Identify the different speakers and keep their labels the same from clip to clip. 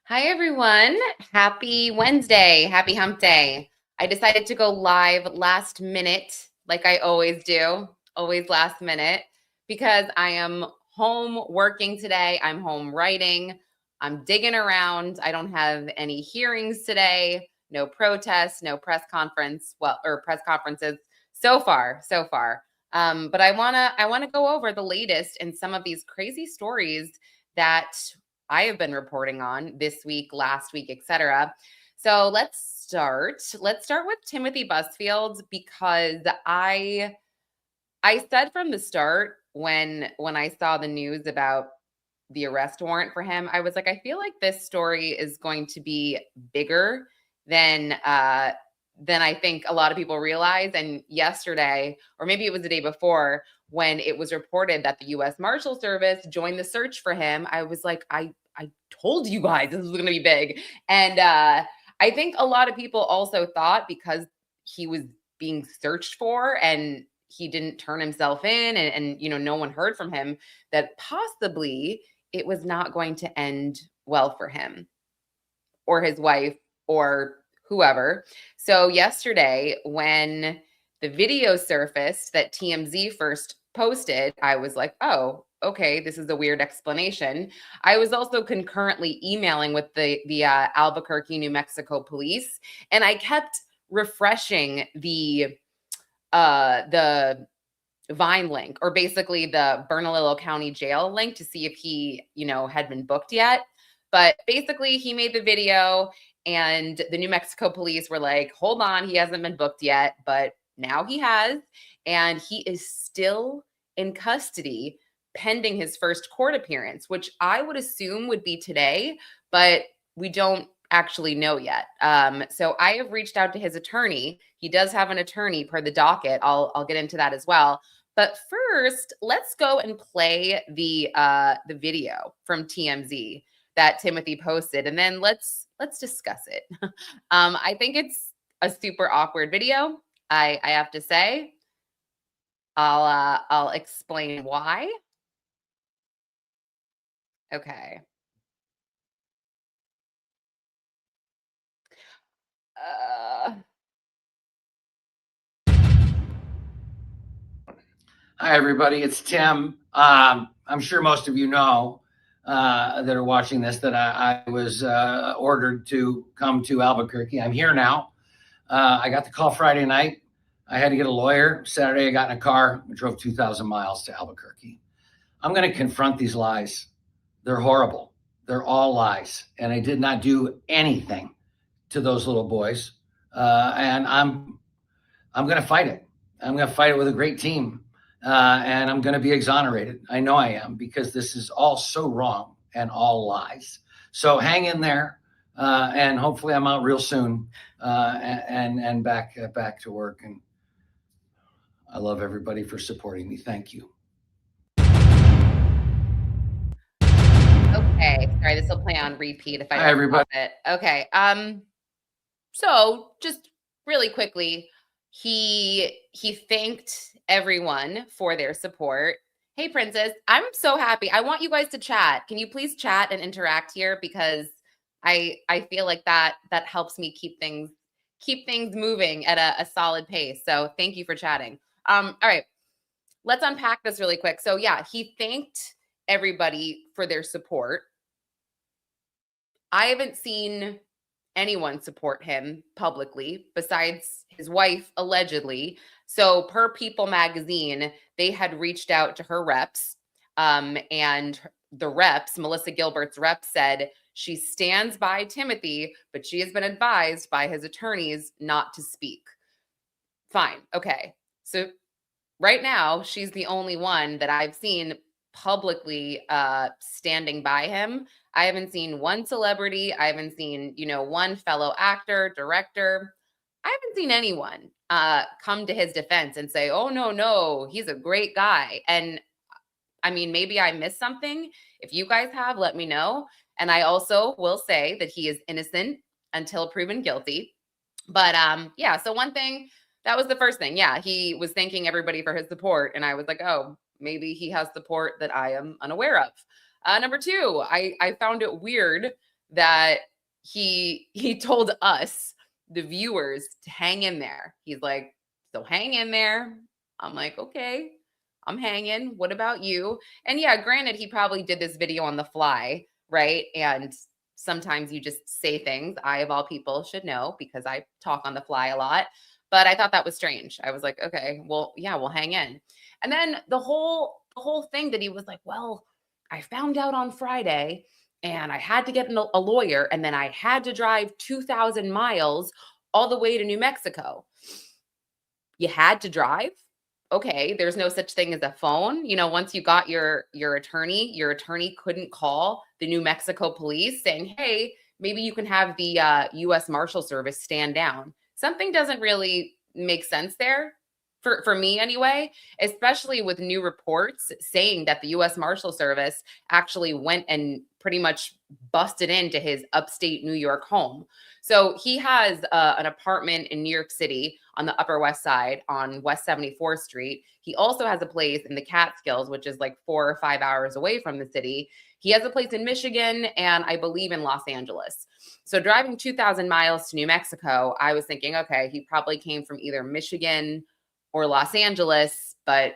Speaker 1: Hi, everyone. Happy Wednesday. Happy hump day. I decided to go live last minute, like I always do, always last minute, because I am home working today. I'm home writing. I'm digging around. I don't have any hearings today, no protests, no press conferences so far, so far. But I wanna go over the latest in some of these crazy stories that I have been reporting on this week, last week, etc. So let's start. Let's start with Timothy Busfield because I said from the start when I saw the news about the arrest warrant for him, I was like, I feel like this story is going to be bigger than than I think a lot of people realize. And yesterday, or maybe it was the day before, when it was reported that the U.S. Marshal Service joined the search for him, I was like, I told you guys this was going to be big. And I think a lot of people also thought because he was being searched for and he didn't turn himself in and no one heard from him, that possibly it was not going to end well for him or his wife or whoever. So yesterday, when the video surfaced that TMZ first posted, I was like, oh, okay, this is a weird explanation. I was also concurrently emailing with the Albuquerque, New Mexico police, and I kept refreshing the Vine link, or basically the Bernalillo County Jail link, to see if he, had been booked yet. But basically, he made the video, and the New Mexico police were like, hold on, he hasn't been booked yet. But now he has, and he is still in custody pending his first court appearance, which I would assume would be today, but we don't actually know yet. So I have reached out to his attorney. He does have an attorney per the docket. I'll get into that as well. But first, let's go and play the video from TMZ that Timothy posted, and then let's discuss it. I think it's a super awkward video. I have to say. I'll explain why. Okay. Uh,
Speaker 2: Hi, everybody. It's Tim. I'm sure most of you know that are watching this that I was ordered to come to Albuquerque. I'm here now. I got the call Friday night. I had to get a lawyer. Saturday, I got in a car. I drove 2,000 miles to Albuquerque. I'm going to confront these lies. They're horrible. They're all lies. And I did not do anything to those little boys. And I'm going to fight it. I'm going to fight it with a great team. And I'm going to be exonerated. I know I am, because this is all so wrong and all lies. So hang in there, and hopefully I'm out real soon, and back to work. And I love everybody for supporting me. Thank you.
Speaker 1: okay. Sorry, this will play on repeat if I
Speaker 2: Hi, everybody.
Speaker 1: it. Okay. So just really quickly, he thanked everyone for their support. Hey, Princess, I'm so happy. I want you guys to chat. Can you please chat and interact here, because I feel like that helps me keep things moving at a solid pace. So thank you for chatting. All right, let's unpack this really quick. So yeah, he thanked everybody for their support. I haven't seen anyone support him publicly besides his wife, allegedly. So, per People magazine, they had reached out to her reps, and the reps, Melissa Gilbert's rep, said she stands by Timothy, but she has been advised by his attorneys not to speak. Fine. Okay. So, right now, she's the only one that I've seen publicly standing by him. I haven't seen one celebrity. I haven't seen, one fellow actor, director. I haven't seen anyone come to his defense and say, oh, no, he's a great guy. And I mean, maybe I missed something. If you guys have, let me know. And I also will say that he is innocent until proven guilty. But yeah, so one thing, that was the first thing. Yeah, he was thanking everybody for his support. And I was like, oh, maybe he has support that I am unaware of. Number two, I found it weird that he told us, the viewers, to hang in there. He's like, so hang in there. I'm like, okay, I'm hanging. What about you? And yeah, granted, he probably did this video on the fly, right? And sometimes you just say things. I, of all people, should know because I talk on the fly a lot. But I thought that was strange. I was like, okay, well, yeah, we'll hang in. And then the whole thing that he was like, well, I found out on Friday and I had to get a lawyer, and then I had to drive 2,000 miles all the way to New Mexico. You had to drive? Okay, there's no such thing as a phone. Once you got your attorney couldn't call the New Mexico police saying, "Hey, maybe you can have the U.S. Marshal Service stand down." Something doesn't really make sense there for me anyway, especially with new reports saying that the U.S. Marshal Service actually went and pretty much busted into his upstate New York home. So he has an apartment in New York City on the Upper West Side on West 74th Street. He also has a place in the Catskills, which is like 4 or 5 hours away from the city. He has a place in Michigan and I believe in Los Angeles. So driving 2,000 miles to New Mexico, I was thinking, okay, he probably came from either Michigan or Los Angeles, but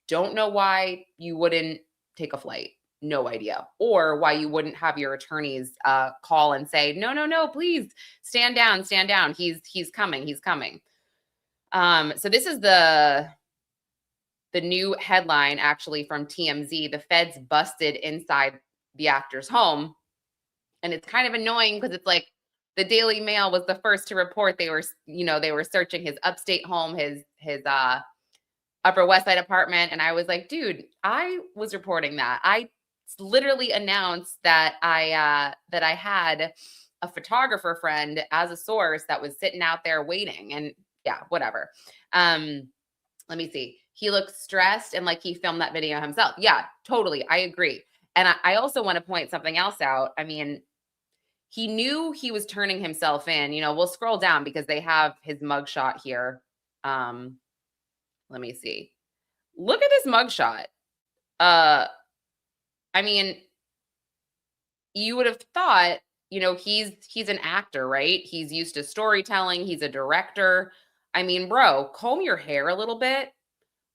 Speaker 1: don't know why you wouldn't take a flight. No idea. Or why you wouldn't have your attorneys call and say, no, please stand down. He's coming. So this is the new headline actually from TMZ. The feds busted inside the actor's home. And it's kind of annoying because it's like the Daily Mail was the first to report they were searching his upstate home, his Upper West Side apartment. And I was like, dude, I was reporting that. I literally announced that I had a photographer friend as a source that was sitting out there waiting. And yeah, whatever. Let me see. He looks stressed and like he filmed that video himself. Yeah, totally. I agree. And I also want to point something else out. I mean, he knew he was turning himself in. We'll scroll down because they have his mugshot here. Let me see. Look at this mugshot. I mean, you would have thought, he's an actor, right? He's used to storytelling. He's a director. I mean, bro, comb your hair a little bit.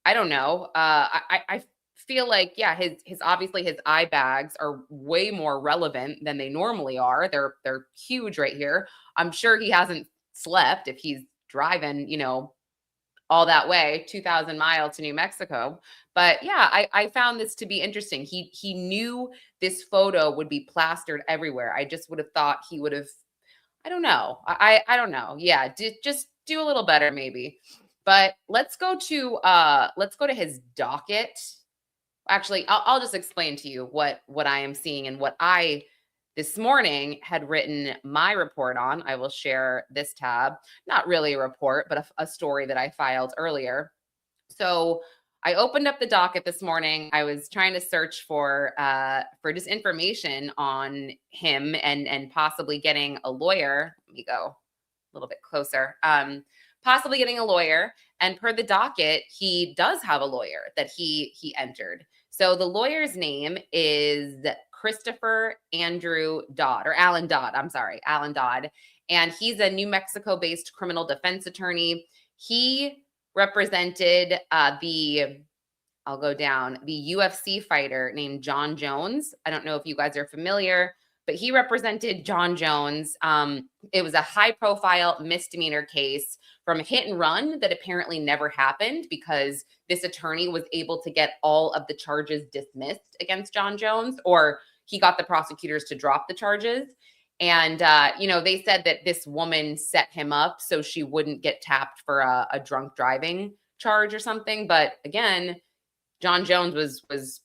Speaker 1: I don't know. I feel like, yeah, his obviously his eye bags are way more relevant than they normally are. They're huge right here. I'm sure he hasn't slept if he's driving, all that way, 2,000 miles to New Mexico. But yeah, I found this to be interesting. He knew this photo would be plastered everywhere. I just would have thought he would have, I don't know. I don't know. Yeah, just do a little better maybe. But let's go to his docket. Actually, I'll just explain to you what I am seeing and what I this morning had written my report on. I will share this tab, not really a report, but a story that I filed earlier. So I opened up the docket this morning. I was trying to search for just information on him and possibly getting a lawyer. Let me go a little bit closer. Possibly getting a lawyer. And per the docket, he does have a lawyer that he entered. So the lawyer's name is Christopher Andrew Dodd, or Alan Dodd. I'm sorry, Alan Dodd. And he's a New Mexico-based criminal defense attorney. He represented I'll go down, the UFC fighter named John Jones. I don't know if you guys are familiar, but he represented John Jones. It was a high-profile misdemeanor case from a hit and run that apparently never happened because this attorney was able to get all of the charges dismissed against John Jones, or he got the prosecutors to drop the charges. And, they said that this woman set him up so she wouldn't get tapped for a drunk driving charge or something. But again, John Jones was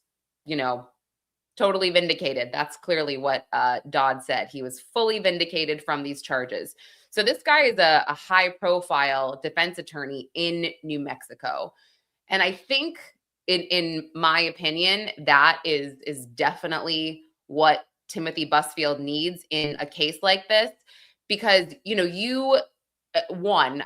Speaker 1: totally vindicated. That's clearly what Dodd said. He was fully vindicated from these charges. So this guy is a high-profile defense attorney in New Mexico. And I think, in my opinion, that is definitely what Timothy Busfield needs in a case like this. Because, you won,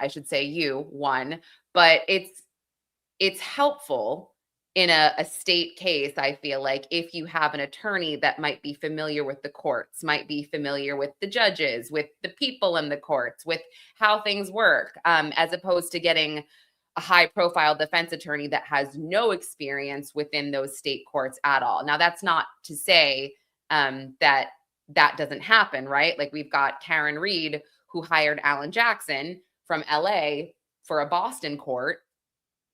Speaker 1: but it's helpful in a state case, I feel like if you have an attorney that might be familiar with the courts, might be familiar with the judges, with the people in the courts, with how things work, as opposed to getting a high profile defense attorney that has no experience within those state courts at all. Now, that's not to say that that doesn't happen, right? Like we've got Karen Reed, who hired Alan Jackson from LA for a Boston court,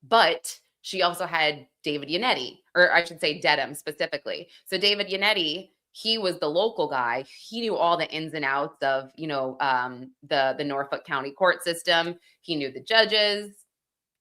Speaker 1: but she also had David Yannetti, or I should say Dedham specifically. So David Yannetti, he was the local guy. He knew all the ins and outs of, the Norfolk County court system. He knew the judges.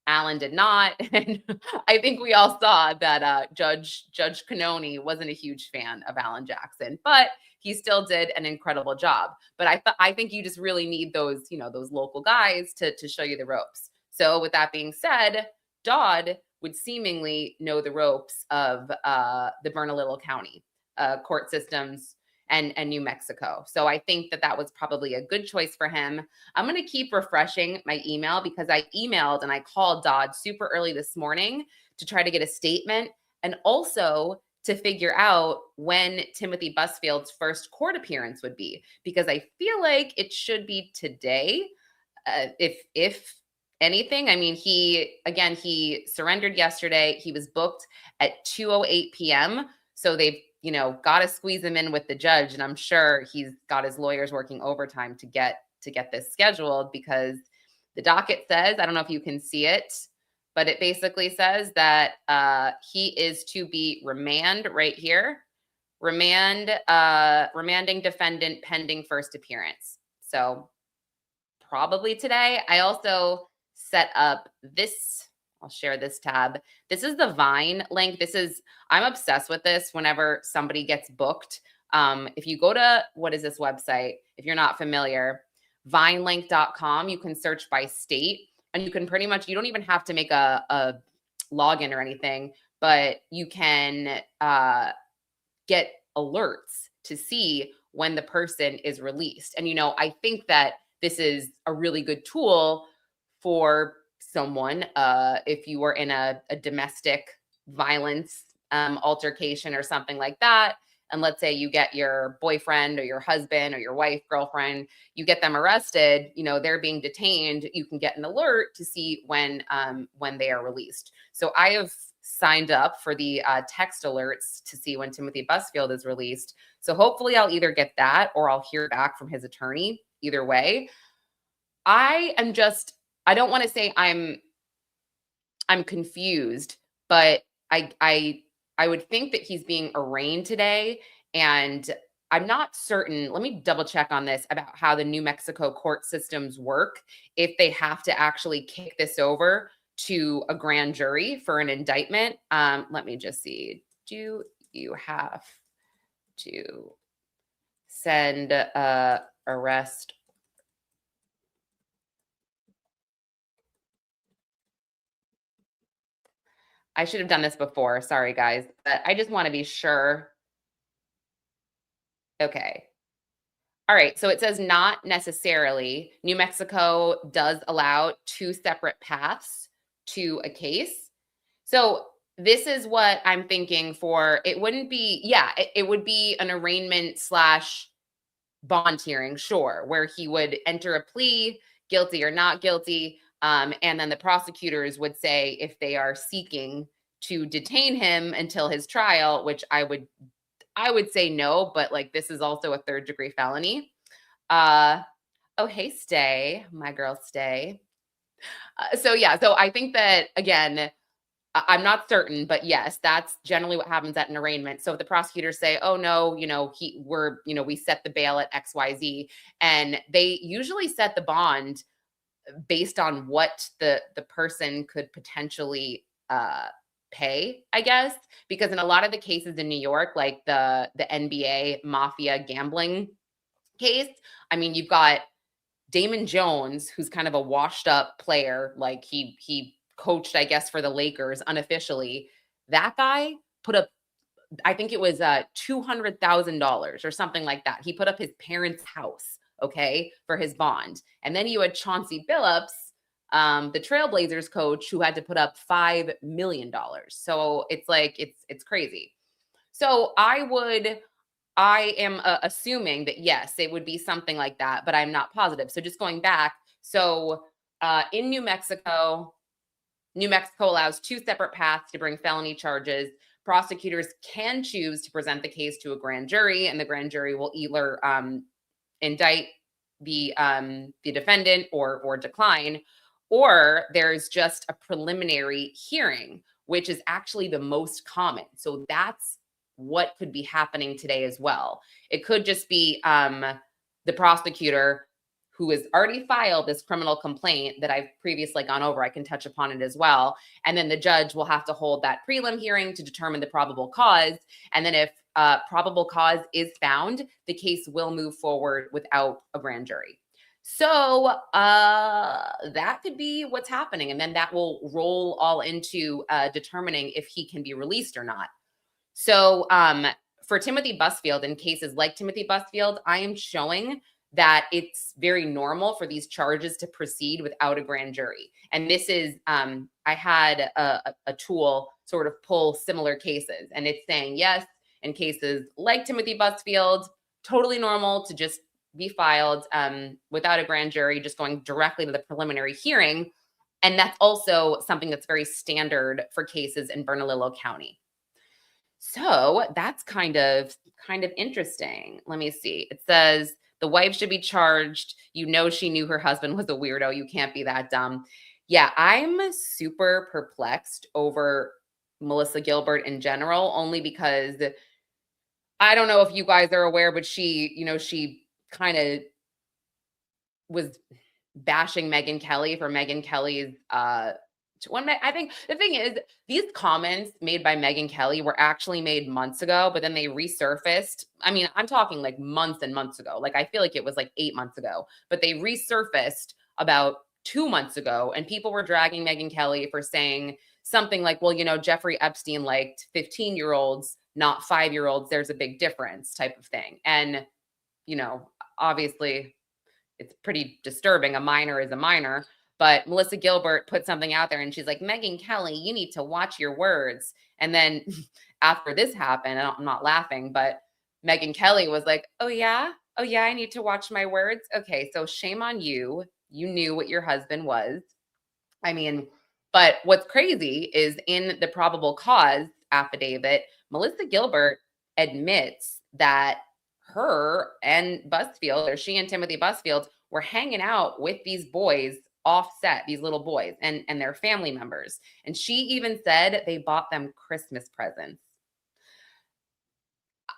Speaker 1: Alan did not. And I think we all saw that Judge Cannoni wasn't a huge fan of Alan Jackson, but he still did an incredible job. But I think you just really need those, those local guys to show you the ropes. So with that being said, Dodd would seemingly know the ropes of the Bernalillo County court systems and New Mexico. So I think that was probably a good choice for him. I'm going to keep refreshing my email because I emailed and I called Dodd super early this morning to try to get a statement and also to figure out when Timothy Busfield's first court appearance would be, because I feel like it should be today. If anything, I mean, he surrendered yesterday. He was booked at 2:08 p.m. So they've, got to squeeze him in with the judge. And I'm sure he's got his lawyers working overtime to get this scheduled, because the docket says, I don't know if you can see it, but it basically says that he is to be remanded right here. Remanding defendant pending first appearance. So probably today. I also set up this. I'll share this tab. This is the Vine link. I'm obsessed with this whenever somebody gets booked. If you go to, what is this website? If you're not familiar, vinelink.com, you can search by state and you can pretty much, you don't even have to make a login or anything, but you can get alerts to see when the person is released. And, I think that this is a really good tool for someone, if you were in a domestic violence altercation or something like that, and let's say you get your boyfriend or your husband or your wife, girlfriend, you get them arrested, they're being detained, you can get an alert to see when they are released. So I have signed up for the text alerts to see when Timothy Busfield is released. So hopefully I'll either get that or I'll hear back from his attorney. Either way, I don't want to say I'm confused, but I would think that he's being arraigned today, and I'm not certain. Let me double check on this about how the New Mexico court systems work, if they have to actually kick this over to a grand jury for an indictment. Let me just see. Do you have to send arrest? I should have done this before. Sorry, guys, but I just want to be sure. Okay. All right. So it says not necessarily. New Mexico does allow two separate paths to a case. So this is what I'm thinking for. It wouldn't be, it would be an arraignment / bond hearing, sure, where he would enter a plea, guilty or not guilty. And then the prosecutors would say if they are seeking to detain him until his trial, which I would say no, but like this is also a 3rd degree felony. Oh, hey, Stay, my girl, Stay. So I think that, again, I'm not certain, but yes, that's generally what happens at an arraignment. So if the prosecutors say, oh no, we set the bail at XYZ, and they usually set the bond based on what the person could potentially pay, I guess, because in a lot of the cases in New York, like the NBA mafia gambling case, I mean, you've got Damon Jones, who's kind of a washed up player, like he coached, I guess, for the Lakers unofficially. That guy put up, I think it was $200,000 or something like that. He put up his parents' house, okay, for his bond. And then you had Chauncey Billups, the Trailblazers coach who had to put up $5 million. So it's like, it's crazy. So I am assuming that yes, it would be something like that, but I'm not positive. So just going back. So in New Mexico allows two separate paths to bring felony charges. Prosecutors can choose to present the case to a grand jury, and the grand jury will either indict the defendant or decline, or there's just a preliminary hearing, which is actually the most common. So that's what could be happening today as well. It could just be the prosecutor who has already filed this criminal complaint that I've previously gone over. I can touch upon it as well. And then the judge will have to hold that prelim hearing to determine the probable cause. And then if probable cause is found, the case will move forward without a grand jury. So that could be what's happening. And then that will roll all into determining if he can be released or not. So for Timothy Busfield, in cases like Timothy Busfield, I am showing that it's very normal for these charges to proceed without a grand jury. And this is, I had a tool sort of pull similar cases, and it's saying, yes, in cases like Timothy Busfield, totally normal to just be filed without a grand jury, just going directly to the preliminary hearing. And that's also something that's very standard for cases in Bernalillo County. So that's kind of interesting. Let me see. It says the wife should be charged. You know, she knew her husband was a weirdo. You can't be that dumb. Yeah, I'm super perplexed over Melissa Gilbert in general, only because I don't know if you guys are aware, but she kind of was bashing Megyn Kelly for Megyn Kelly's I think the thing is, these comments made by Megyn Kelly were actually made months ago, but then they resurfaced. I mean, I'm talking like months and months ago. Like, I feel like it was like 8 months ago, but they resurfaced about 2 months ago, and people were dragging Megyn Kelly for saying something like, well, Jeffrey Epstein liked 15-year-olds, not 5-year-olds. There's a big difference, type of thing. And, obviously it's pretty disturbing. A minor is a minor. But Melissa Gilbert put something out there and she's like, Megyn Kelly, you need to watch your words. And then after this happened, and I'm not laughing, but Megyn Kelly was like, oh yeah, I need to watch my words. Okay, so shame on you. You knew what your husband was. I mean, but what's crazy is in the probable cause affidavit, Melissa Gilbert admits that her and Busfield, or she and Timothy Busfield, were hanging out with these boys offset, these little boys and their family members. And she even said they bought them Christmas presents.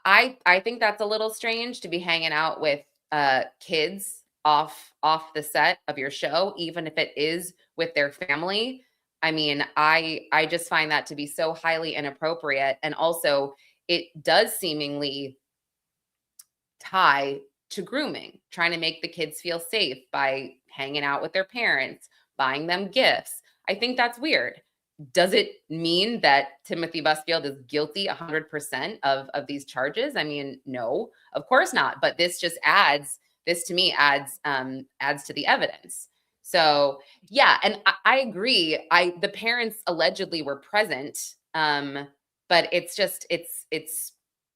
Speaker 1: I think that's a little strange to be hanging out with kids off the set of your show, even if it is with their family. I mean, I just find that to be so highly inappropriate. And also it does seemingly tie to grooming, trying to make the kids feel safe by hanging out with their parents, buying them gifts. I think that's weird. Does it mean that Timothy Busfield is guilty 100% of these charges? I mean, no, of course not. But this just adds to the evidence. So yeah, and I agree. The parents allegedly were present, but it's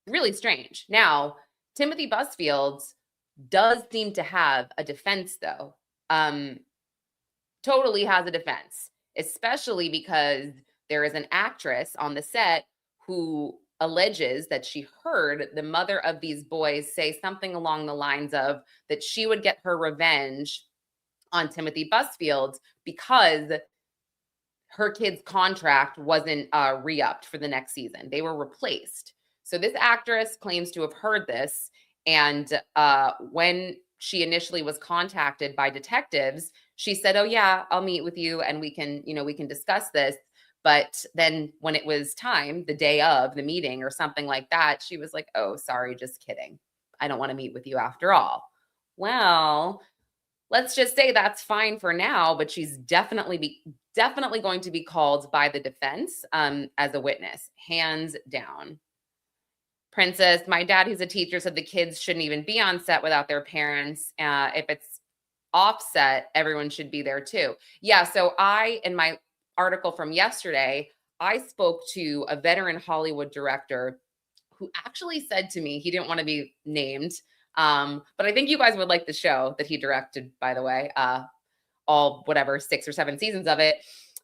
Speaker 1: really strange. Now, Timothy Busfield does seem to have a defense, though. Totally has a defense, especially because there is an actress on the set who alleges that she heard the mother of these boys say something along the lines of that she would get her revenge on Timothy Busfield because her kid's contract wasn't re-upped for the next season. They were replaced. So this actress claims to have heard this. And when she initially was contacted by detectives, she said, oh yeah, I'll meet with you and we can discuss this. But then when it was time, the day of the meeting or something like that, she was like, oh, sorry, just kidding. I don't want to meet with you after all. Well, let's just say that's fine for now, but she's definitely going to be called by the defense as a witness, hands down. Princess, my dad, who's a teacher, said the kids shouldn't even be on set without their parents. If it's offset, everyone should be there too. Yeah. So in my article from yesterday, I spoke to a veteran Hollywood director who actually said to me, he didn't want to be named. But I think you guys would like the show that he directed, by the way, all whatever 6 or 7 seasons of it.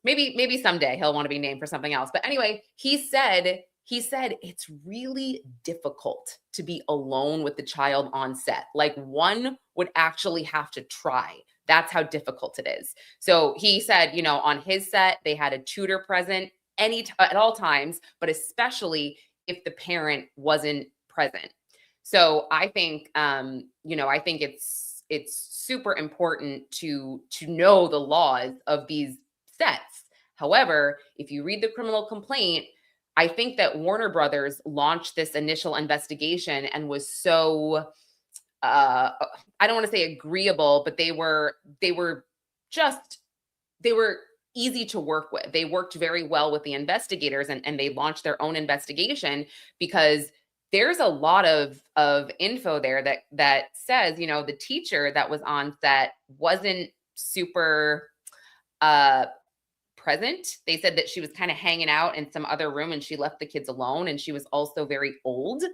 Speaker 1: Maybe someday he'll want to be named for something else. But anyway, he said it's really difficult to be alone with the child on set. Like one would actually have to try. That's how difficult it is. So he said, on his set, they had a tutor present at all times, but especially if the parent wasn't present. So I think, I think it's super important to know the laws of these sets. However, if you read the criminal complaint, I think that Warner Brothers launched this initial investigation and was so I don't want to say agreeable, but they were easy to work with. They worked very well with the investigators, and they launched their own investigation because there's a lot of info there that says, the teacher that was on set wasn't super present. They said that she was kind of hanging out in some other room and she left the kids alone, and she was also very old.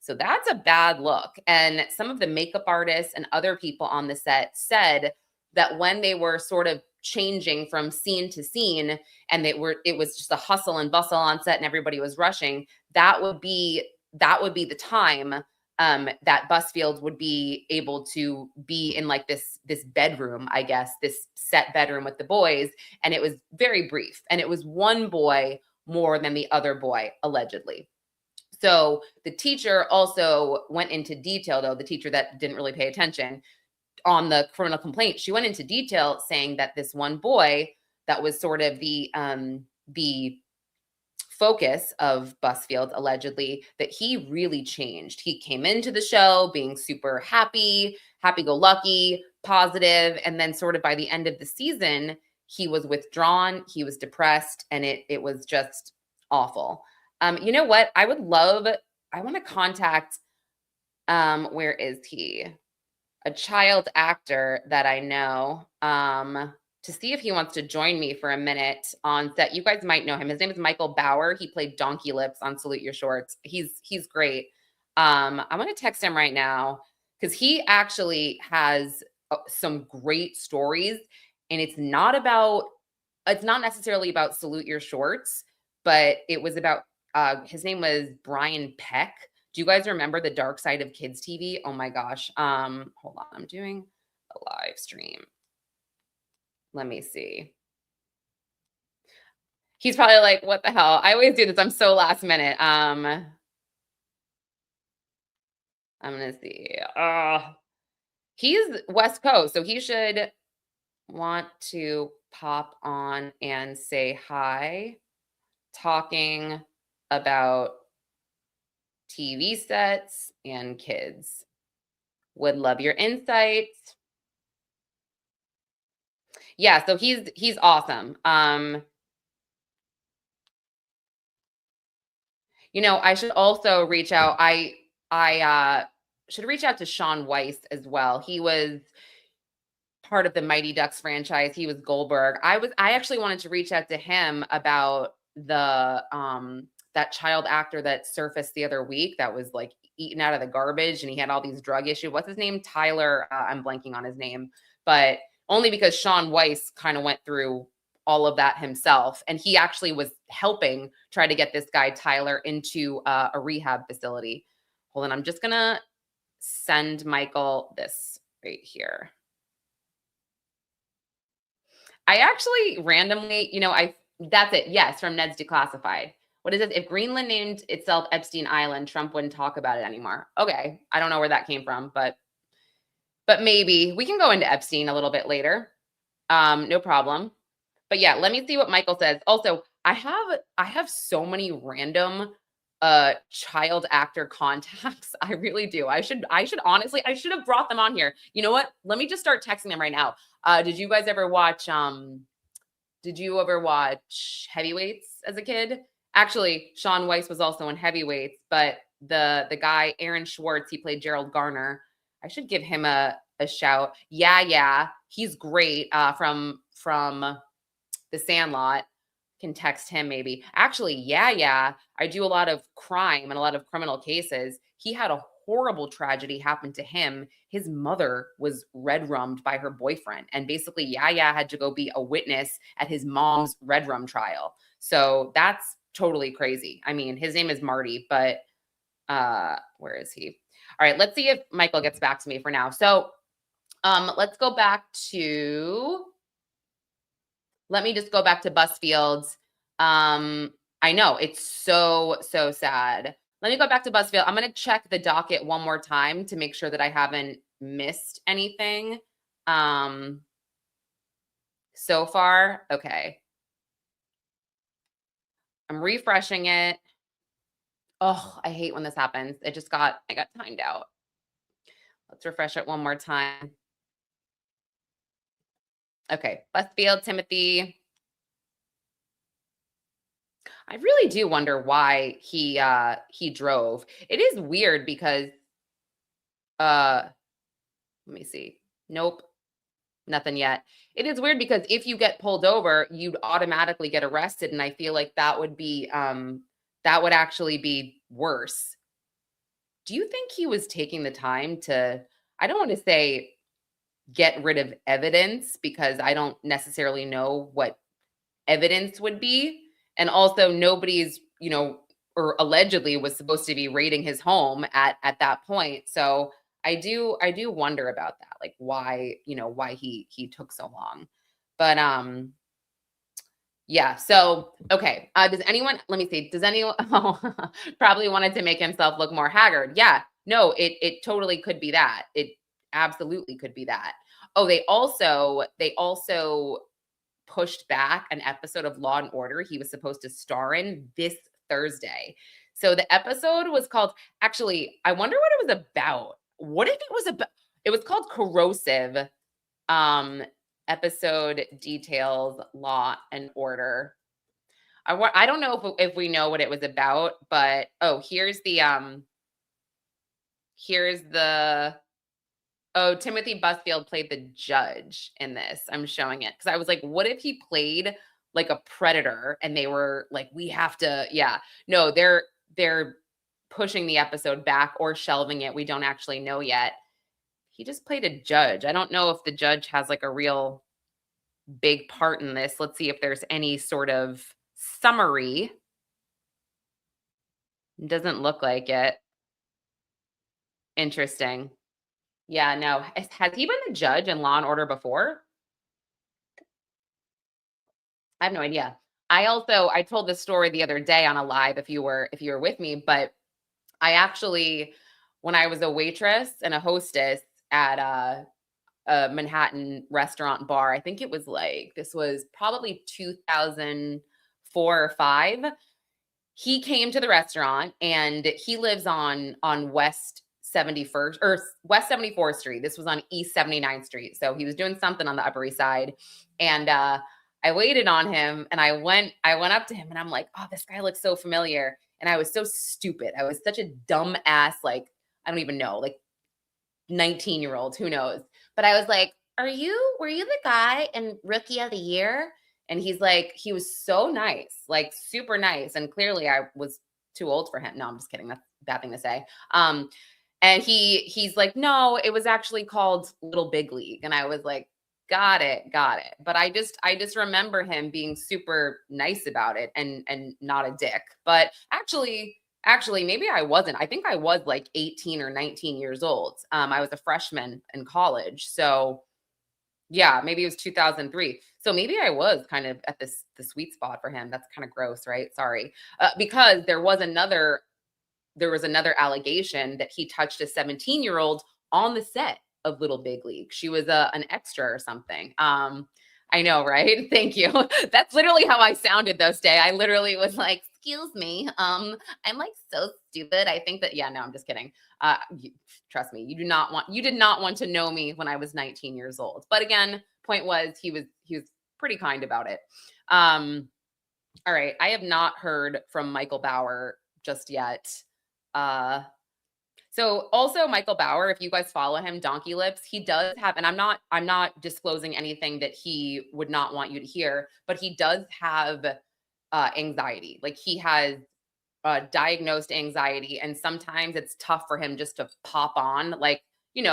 Speaker 1: So that's a bad look. And some of the makeup artists and other people on the set said that when they were sort of changing from scene to scene and it was just a hustle and bustle on set and everybody was rushing, that would be the time that Busfield would be able to be in like this bedroom, I guess, this set bedroom with the boys. And it was very brief. And it was one boy more than the other boy, allegedly. So the teacher also went into detail, though, the teacher that didn't really pay attention on the criminal complaint. She went into detail saying that this one boy that was sort of the focus of Busfield, allegedly, that he really changed. He came into the show being super happy-go-lucky, positive, and then sort of by the end of the season, he was withdrawn, he was depressed, and it was just awful. You know what? I want to contact, where is he? A child actor that I know, to see if he wants to join me for a minute on set. You guys might know him. His name is Michael Bauer. He played Donkey Lips on Salute Your Shorts. He's great. I'm going to text him right now because he actually has some great stories, and it's not necessarily about Salute Your Shorts, but it was about, his name was Brian Peck. Do you guys remember the Dark Side of Kids TV? Oh my gosh. Hold on. I'm doing a live stream. Let me see. He's probably like, what the hell? I always do this. I'm so last minute. I'm going to see. He's West Coast, so he should want to pop on and say hi, talking about TV sets and kids. Would love your insights. Yeah, so he's awesome. I should also reach out. I should reach out to Shaun Weiss as well. He was part of the Mighty Ducks franchise. He was Goldberg. I actually wanted to reach out to him about the that child actor that surfaced the other week that was like eaten out of the garbage and he had all these drug issues. What's his name? Tyler. I'm blanking on his name, but only because Shaun Weiss kind of went through all of that himself. And he actually was helping try to get this guy, Tyler, into a rehab facility. Hold on. I'm just going to send Michael this right here. I actually randomly, that's it. Yes. From Ned's Declassified. What is it? If Greenland named itself Epstein Island, Trump wouldn't talk about it anymore. Okay. I don't know where that came from, but maybe we can go into Epstein a little bit later. No problem. But yeah, let me see what Michael says. Also, I have so many random child actor contacts. I really do. I should honestly, I should have brought them on here. You know what? Let me just start texting them right now. Did you guys ever watch Heavyweights as a kid? Actually, Shaun Weiss was also in Heavyweights, but the guy Aaron Schwartz, he played Gerald Garner. I should give him a a shout. Yeah, he's great. From The Sandlot. Can text him maybe. Actually, yeah, I do a lot of crime and a lot of criminal cases. He had a horrible tragedy happen to him. His mother was red rummed by her boyfriend, and basically, yeah had to go be a witness at his mom's red rum trial. So that's totally crazy. I mean, his name is Marty, but where is he? All right, let's see if Michael gets back to me for now. So let's go back to, let me just go back to Busfield's. I know it's so sad. Let me go back to Busfield. I'm going to check the docket one more time to make sure that I haven't missed anything so far. Okay. I'm refreshing it. Oh, I hate when this happens. I got timed out. Let's refresh it one more time. Okay, Busfield, Timothy. I really do wonder why he drove. It is weird because let me see. Nope. Nothing yet. It is weird because if you get pulled over, you'd automatically get arrested, and I feel like that would actually be worse. Do you think he was taking the time to, I don't want to say get rid of evidence, because I don't necessarily know what evidence would be. And also nobody's, or allegedly was supposed to be raiding his home at that point. So I do wonder about that, like why he took so long. But yeah, so okay. Does anyone, let me see, does anyone probably wanted to make himself look more haggard? Yeah, no, it totally could be that. It absolutely could be that. Oh, they also pushed back an episode of Law and Order he was supposed to star in this Thursday. So the episode was called, actually, I wonder what it was about. What if it was about, it was called Corrosive. Episode details, Law and Order. I don't know if we know what it was about, but here's the Timothy Busfield played the judge in this. I'm showing it because I was like, what if he played like a predator and they were like, we have to, yeah. No, they're pushing the episode back or shelving it. We don't actually know yet. He just played a judge. I don't know if the judge has like a real big part in this. Let's see if there's any sort of summary. It doesn't look like it. Interesting. Yeah, no. Has he been the judge in Law and Order before? I have no idea. I told this story the other day on a live if you were with me, but I actually, when I was a waitress and a hostess at a Manhattan restaurant bar, I think it was like, this was probably 2004 or 5. He came to the restaurant and he lives on West 71st or West 74th Street. This was on East 79th Street. So he was doing something on the Upper East Side. And I waited on him and I went up to him and I'm like, oh, this guy looks so familiar. And I was so stupid. I was such a dumb ass, like, I don't even know, like 19-year-old, who knows? But I was like, were you the guy in Rookie of the Year? And he's like, he was so nice, like super nice. And clearly I was too old for him. No, I'm just kidding. That's a bad thing to say. And he's like, no, it was actually called Little Big League. And I was like, got it. But I just remember him being super nice about it and not a dick. But actually, maybe I wasn't. I think I was like 18 or 19 years old. I was a freshman in college. So yeah, maybe it was 2003. So maybe I was kind of at the sweet spot for him. That's kind of gross, right? Sorry. Because there was another allegation that he touched a 17-year-old on the set of Little Big League. She was an extra or something. I know, right? Thank you. That's literally how I sounded those days. I literally was like, excuse me. I'm like so stupid. I think that, yeah, no, I'm just kidding. Trust me, you did not want to know me when I was 19 years old. But again, point was he was pretty kind about it. All right. I have not heard from Michael Bauer just yet. So also Michael Bauer, if you guys follow him, Donkey Lips, he does have, and I'm not disclosing anything that he would not want you to hear, but he does have anxiety. Like he has diagnosed anxiety, and sometimes it's tough for him just to pop on. Like,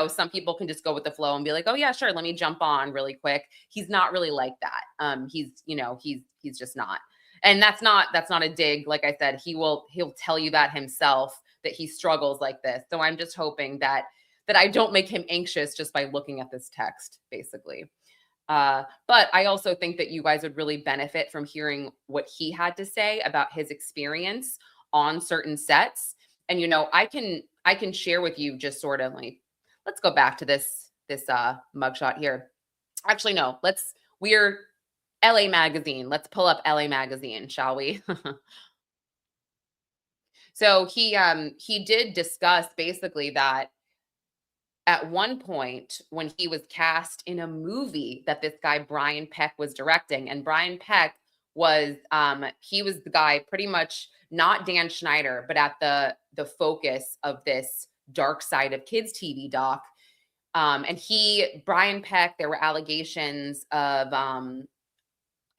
Speaker 1: some people can just go with the flow and be like, oh yeah, sure, let me jump on really quick. He's not really like that. He's just not. And that's not a dig. Like I said, he'll tell you that himself, that he struggles like this. So I'm just hoping that I don't make him anxious just by looking at this text, basically. But I also think that you guys would really benefit from hearing what he had to say about his experience on certain sets. And I can share with you just sort of like, let's go back to this mugshot here. Actually, no, we're LA Magazine. Let's pull up LA Magazine, shall we? So he did discuss basically that at one point when he was cast in a movie that this guy Brian Peck was directing, and Brian Peck was he was the guy, pretty much not Dan Schneider, but at the focus of this Dark Side of Kids TV doc. And Brian Peck, there were allegations of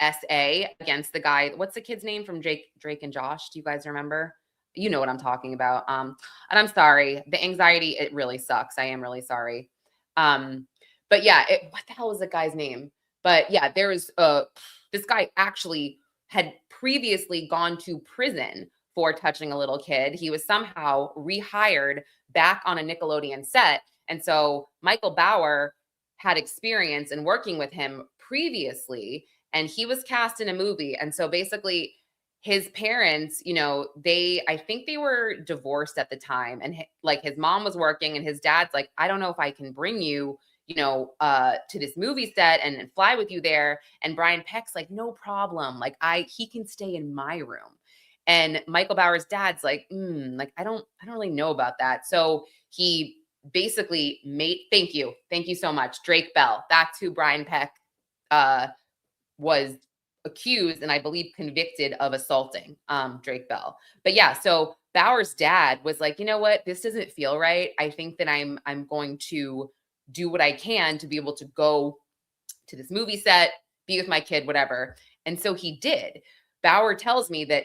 Speaker 1: SA against the guy. What's the kid's name from Drake and Josh? Do you guys remember? You know what I'm talking about. And I'm sorry, the anxiety, it really sucks. I am really sorry. But yeah, what the hell was the guy's name? But yeah, there was this guy actually had previously gone to prison for touching a little kid. He was somehow rehired back on a Nickelodeon set. And so Michael Bauer had experience in working with him previously, and he was cast in a movie. And so basically his parents, I think they were divorced at the time, and like his mom was working and his dad's like, I don't know if I can bring you, to this movie set and fly with you there. And Brian Peck's like, no problem. Like he can stay in my room. And Michael Bauer's dad's like, like, I don't really know about that. So he basically thank you so much, Drake Bell. That's who Brian Peck was accused and I believe convicted of assaulting Drake Bell. But yeah, so Bauer's dad was like, you know what, this doesn't feel right. I think that I'm going to do what I can to be able to go to this movie set, be with my kid, whatever. And so he did. Bauer tells me that,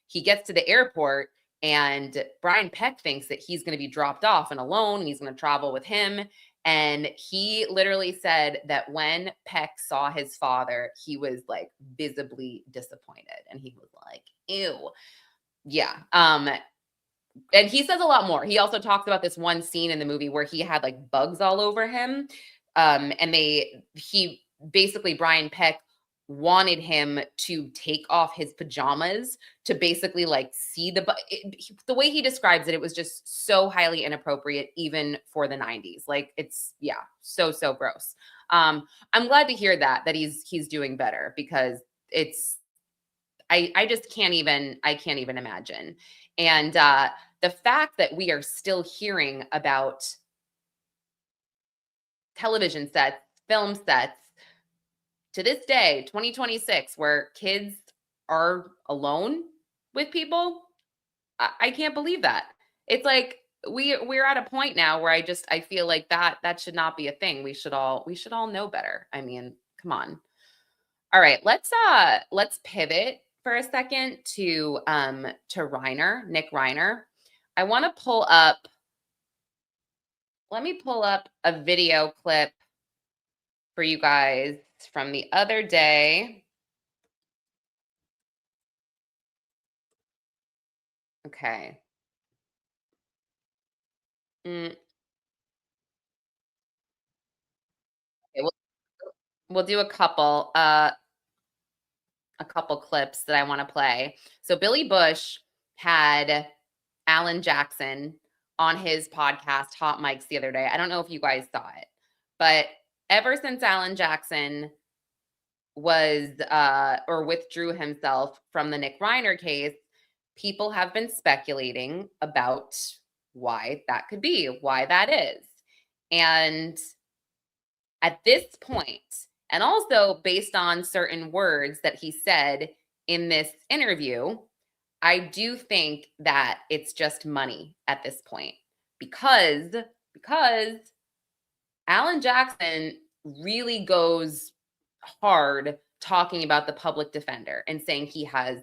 Speaker 1: he gets to the airport and Brian Peck thinks that he's going to be dropped off and alone, and he's going to travel with him. And he literally said that when Peck saw his father, he was like visibly disappointed. And he was like, ew. Yeah. And he says a lot more. He also talks about this one scene in the movie where he had like bugs all over him. And Brian Peck wanted him to take off his pajamas to basically like see the way he describes it, it was just so highly inappropriate even for the 90s. Like it's so gross. I'm glad to hear that he's doing better, because I just can't even imagine. And the fact that we are still hearing about television sets, film sets, to this day, 2026, where kids are alone with people, I can't believe that. It's like we're at a point now where I feel like that should not be a thing. We should all know better. I mean, come on. All right, let's pivot for a second to Reiner, Nick Reiner. I want to let me pull up a video clip for you guys from the other day. Okay. Okay, we'll do a couple clips that I want to play. So Billy Bush had Alan Jackson on his podcast Hot Mics the other day. I don't know if you guys saw it, but ever since Alan Jackson was or withdrew himself from the Nick Reiner case, people have been speculating about why that could be, why that is. And at this point, and also based on certain words that he said in this interview, I do think that it's just money at this point, because Alan Jackson really goes hard talking about the public defender and saying he has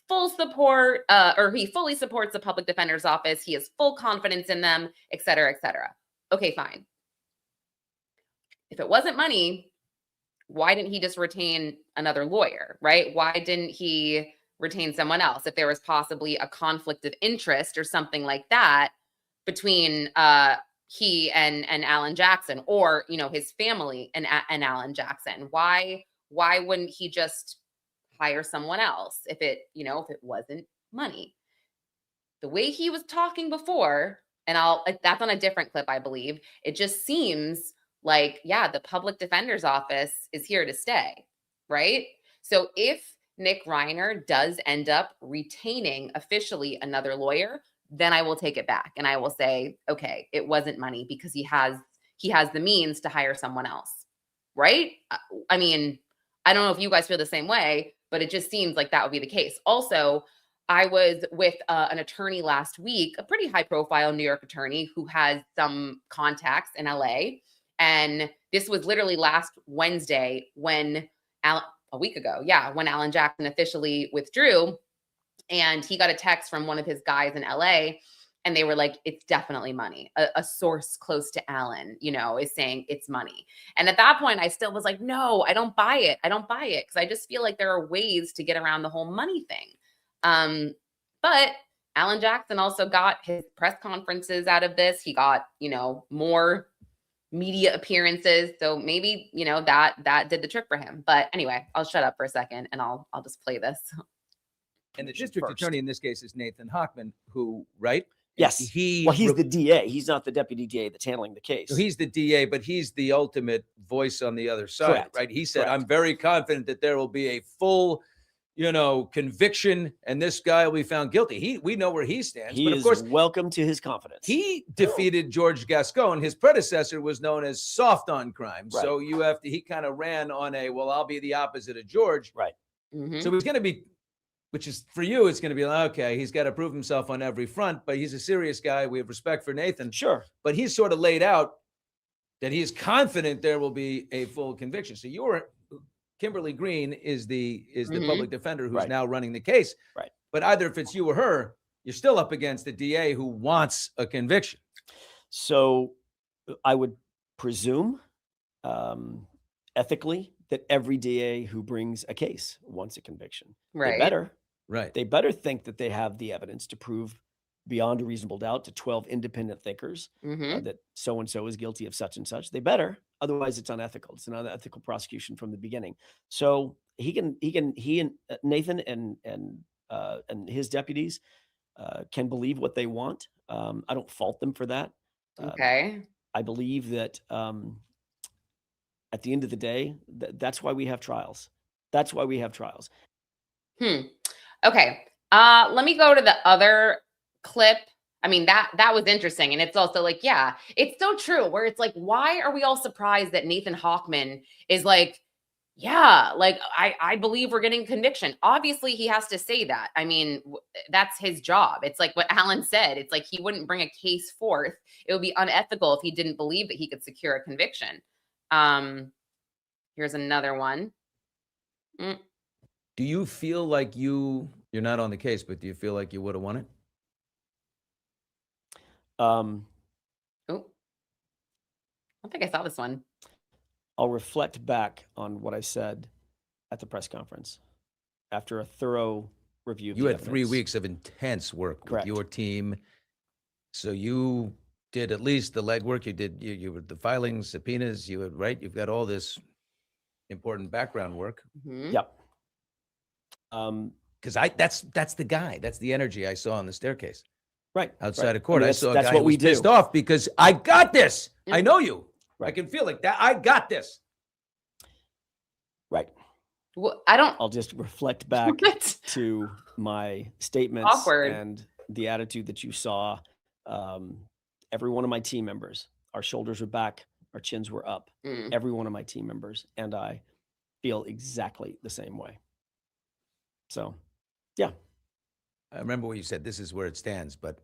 Speaker 1: full support, or he fully supports the public defender's office. He has full confidence in them, et cetera, et cetera. Okay, fine. If it wasn't money, why didn't he just retain another lawyer, right? Why didn't he retain someone else? If there was possibly a conflict of interest or something like that between he and Alan Jackson, or his family and Alan Jackson, why wouldn't he just hire someone else if it wasn't money? The way he was talking before, and that's on a different clip, I believe, it just seems like, yeah, the public defender's office is here to stay, right? So if Nick Reiner does end up retaining officially another lawyer, then I will take it back and I will say, okay, it wasn't money because he has the means to hire someone else, right? I mean, I don't know if you guys feel the same way, but it just seems like that would be the case. Also, I was with an attorney last week, a pretty high profile New York attorney who has some contacts in LA. And this was literally last Wednesday when a week ago, when Alan Jackson officially withdrew, and he got a text from one of his guys in LA, and they were like, it's definitely money. A source close to Alan, is saying it's money. And at that point, I still was like, no, I don't buy it. Because I just feel like there are ways to get around the whole money thing. But Alan Jackson also got his press conferences out of this. He got, more media appearances. So maybe, that did the trick for him. But anyway, I'll shut up for a second and I'll just play this.
Speaker 3: And the district attorney in this case is Nathan Hochman, who, right?
Speaker 4: Yes. He's the DA. He's not the deputy DA that's handling the case.
Speaker 3: So he's the DA, but he's the ultimate voice on the other side,
Speaker 4: Correct.
Speaker 3: right? He said,
Speaker 4: Correct.
Speaker 3: I'm very confident that there will be a full, conviction, and this guy will be found guilty. We know where he stands.
Speaker 4: But of course, welcome to his confidence.
Speaker 3: He defeated George Gascon. His predecessor was known as soft on crime.
Speaker 4: Right.
Speaker 3: So he kind of ran on I'll be the opposite of George.
Speaker 4: Right.
Speaker 1: Mm-hmm.
Speaker 3: So he's going to be, which is for you, it's going to be like, okay, he's got to prove himself on every front, but he's a serious guy. We have respect for Nathan.
Speaker 4: Sure.
Speaker 3: But he's sort of laid out that he is confident there will be a full conviction. So Kimberly Green is the public defender who's now running the case.
Speaker 4: Right.
Speaker 3: But either if it's you or her, you're still up against the DA who wants a conviction.
Speaker 4: So I would presume ethically that every DA who brings a case wants a conviction.
Speaker 1: Right.
Speaker 4: They better think that they have the evidence to prove beyond a reasonable doubt to 12 independent thinkers that so-and-so is guilty of such and such. They better, otherwise it's unethical. It's an unethical prosecution from the beginning. So he and Nathan and his deputies can believe what they want. I don't fault them for that.
Speaker 1: Okay.
Speaker 4: I believe that at the end of the day, that's why we have trials.
Speaker 1: Okay. Let me go to the other clip. I mean, that was interesting. And it's also like, yeah, it's so true, where it's like, why are we all surprised that Nathan Hochman is like, yeah, like I believe we're getting conviction. Obviously he has to say that. I mean, that's his job. It's like what Alan said. It's like he wouldn't bring a case forth. It would be unethical if he didn't believe that he could secure a conviction. Here's another one.
Speaker 3: Do you feel like you're not on the case, but do you feel like you would have won it?
Speaker 1: Oh, I don't think I saw this one.
Speaker 4: I'll reflect back on what I said at the press conference after a thorough review of
Speaker 3: you
Speaker 4: the
Speaker 3: had
Speaker 4: evidence.
Speaker 3: 3 weeks of intense work
Speaker 4: Correct.
Speaker 3: with your team. So you did at least the legwork. You were the filings, subpoenas, you've got all this important background work.
Speaker 1: Mm-hmm.
Speaker 4: Yep.
Speaker 3: Because that's the guy. That's the energy I saw on the staircase.
Speaker 4: Right.
Speaker 3: Outside of court.
Speaker 4: I mean,
Speaker 3: I saw a
Speaker 4: that's
Speaker 3: guy
Speaker 4: what
Speaker 3: who
Speaker 4: we
Speaker 3: was
Speaker 4: do.
Speaker 3: pissed off because I got this. I know you.
Speaker 4: Right.
Speaker 3: I can feel like that. I got this.
Speaker 4: Right.
Speaker 1: Well,
Speaker 4: I'll just reflect back
Speaker 1: What?
Speaker 4: to my statements
Speaker 1: Awkward.
Speaker 4: and the attitude that you saw. Every one of my team members, our shoulders were back, our chins were up. Every one of my team members and I feel exactly the same way. So, yeah.
Speaker 3: I remember what you said. This is where it stands. But,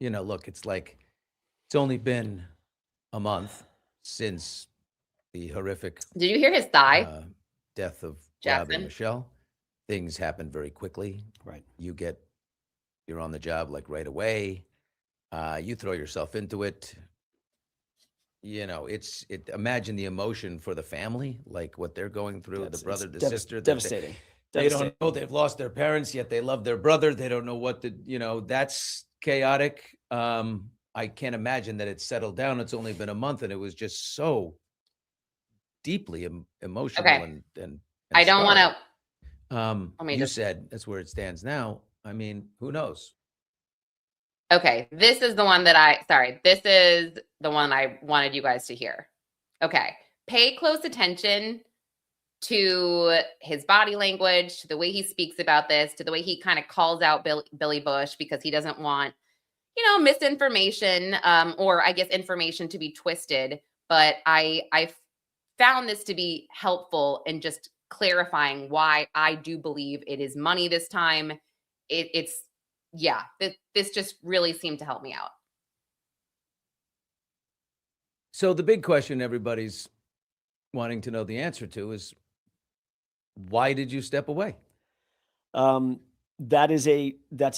Speaker 3: look, it's like It's only been a month since the horrific
Speaker 1: Did you hear his thigh?
Speaker 3: death of Rob
Speaker 1: Jackson?
Speaker 3: and Michelle. Things happen very quickly.
Speaker 4: Right.
Speaker 3: You're on the job like right away. You throw yourself into it. Imagine the emotion for the family, like what they're going through, the brother, the sister.
Speaker 4: Devastating.
Speaker 3: They don't know they've lost their parents, yet they love their brother. They don't know that's chaotic. I can't imagine that it's settled down. It's only been a month, and it was just so deeply emotional.
Speaker 1: Okay.
Speaker 3: And
Speaker 1: I don't want
Speaker 3: to.
Speaker 1: to.
Speaker 3: Said that's where it stands now. I mean, who knows?
Speaker 1: Okay, this is the one I wanted you guys to hear. Okay, pay close attention to his body language, to the way he speaks about this, to the way he kind of calls out Billy Bush, because he doesn't want, misinformation, or I guess information to be twisted. But I found this to be helpful in just clarifying why I do believe it is money this time. This just really seemed to help me out.
Speaker 3: So the big question everybody's wanting to know the answer to is, why did you step away?
Speaker 4: That's a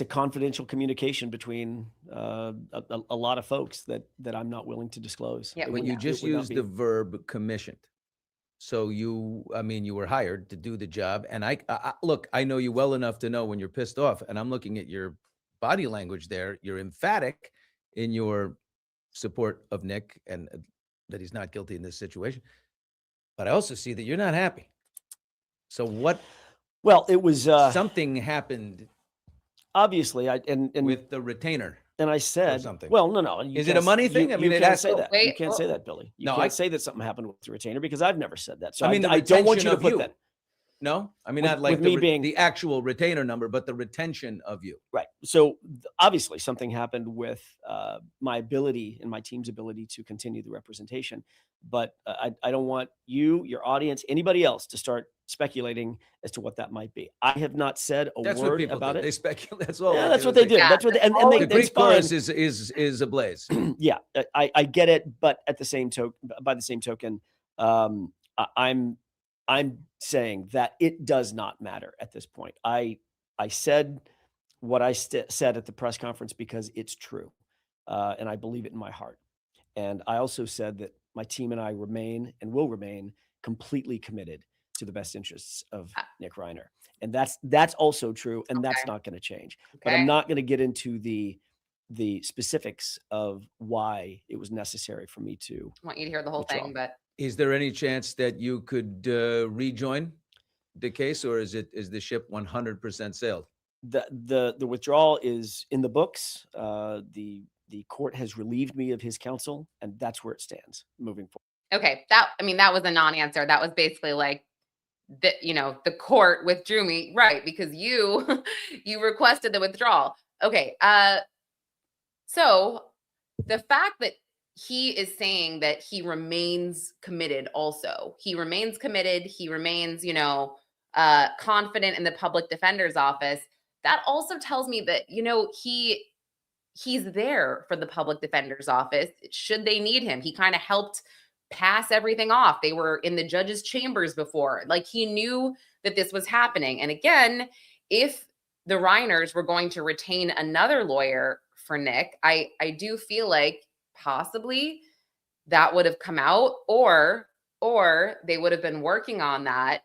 Speaker 4: confidential communication between a lot of folks that I'm not willing to disclose.
Speaker 1: Yeah,
Speaker 3: but you just used the verb commissioned. So you were hired to do the job. And I look, I know you well enough to know when you're pissed off, and I'm looking at your body language there. You're emphatic in your support of Nick and that he's not guilty in this situation. But I also see that you're not happy. So what?
Speaker 4: Well, it was
Speaker 3: something happened.
Speaker 4: Obviously,
Speaker 3: with the retainer.
Speaker 4: And I said,
Speaker 3: something.
Speaker 4: Well, no.
Speaker 3: Is it a money thing?
Speaker 4: You can't say that.
Speaker 1: Wait,
Speaker 4: you can't say that, Billy. You
Speaker 3: no,
Speaker 4: can't say that something happened with the retainer, because I've never said that. So
Speaker 3: I
Speaker 4: don't want you to put that.
Speaker 3: No, I mean,
Speaker 4: With-
Speaker 3: not like
Speaker 4: with me being-
Speaker 3: the actual retainer number, but the retention of you.
Speaker 4: Right. So obviously something happened with my ability and my team's ability to continue the representation. But I don't want you, your audience, anybody else to start speculating as to what that might be. I have not said a
Speaker 3: That's what
Speaker 4: word
Speaker 3: people
Speaker 4: about
Speaker 3: do.
Speaker 4: it.
Speaker 3: They speculate. That's all.
Speaker 4: Yeah, that's what they do.
Speaker 1: Yeah.
Speaker 4: That's what and
Speaker 3: The
Speaker 4: that's
Speaker 3: Greek
Speaker 4: fine.
Speaker 3: chorus is ablaze.
Speaker 4: Yeah, I get it, but by the same token, I'm saying that it does not matter at this point. I said what I said at the press conference because it's true, and I believe it in my heart. And I also said that my team and I remain and will remain completely committed to the best interests of Nick Reiner, and that's also true, and that's not going to change. But I'm not going to get into the specifics of why it was necessary for me to.
Speaker 1: I want you to hear the whole
Speaker 4: withdraw.
Speaker 1: thing, but
Speaker 3: Is there any chance that you could rejoin the case, or is the ship 100% sailed?
Speaker 4: The withdrawal is in the books. The court has relieved me of his counsel, and that's where it stands moving forward.
Speaker 1: okay, that was a non-answer. That was basically like the court withdrew me, right? Because you requested the withdrawal. Okay, so the fact that he is saying that he remains committed, also he remains committed, he remains confident in the public defender's office, that also tells me that he's there for the public defender's office should they need him. He kind of helped pass everything off. They were in the judge's chambers before. Like, he knew that this was happening. And again, if the Reiners were going to retain another lawyer for Nick, I do feel like possibly that would have come out, or they would have been working on that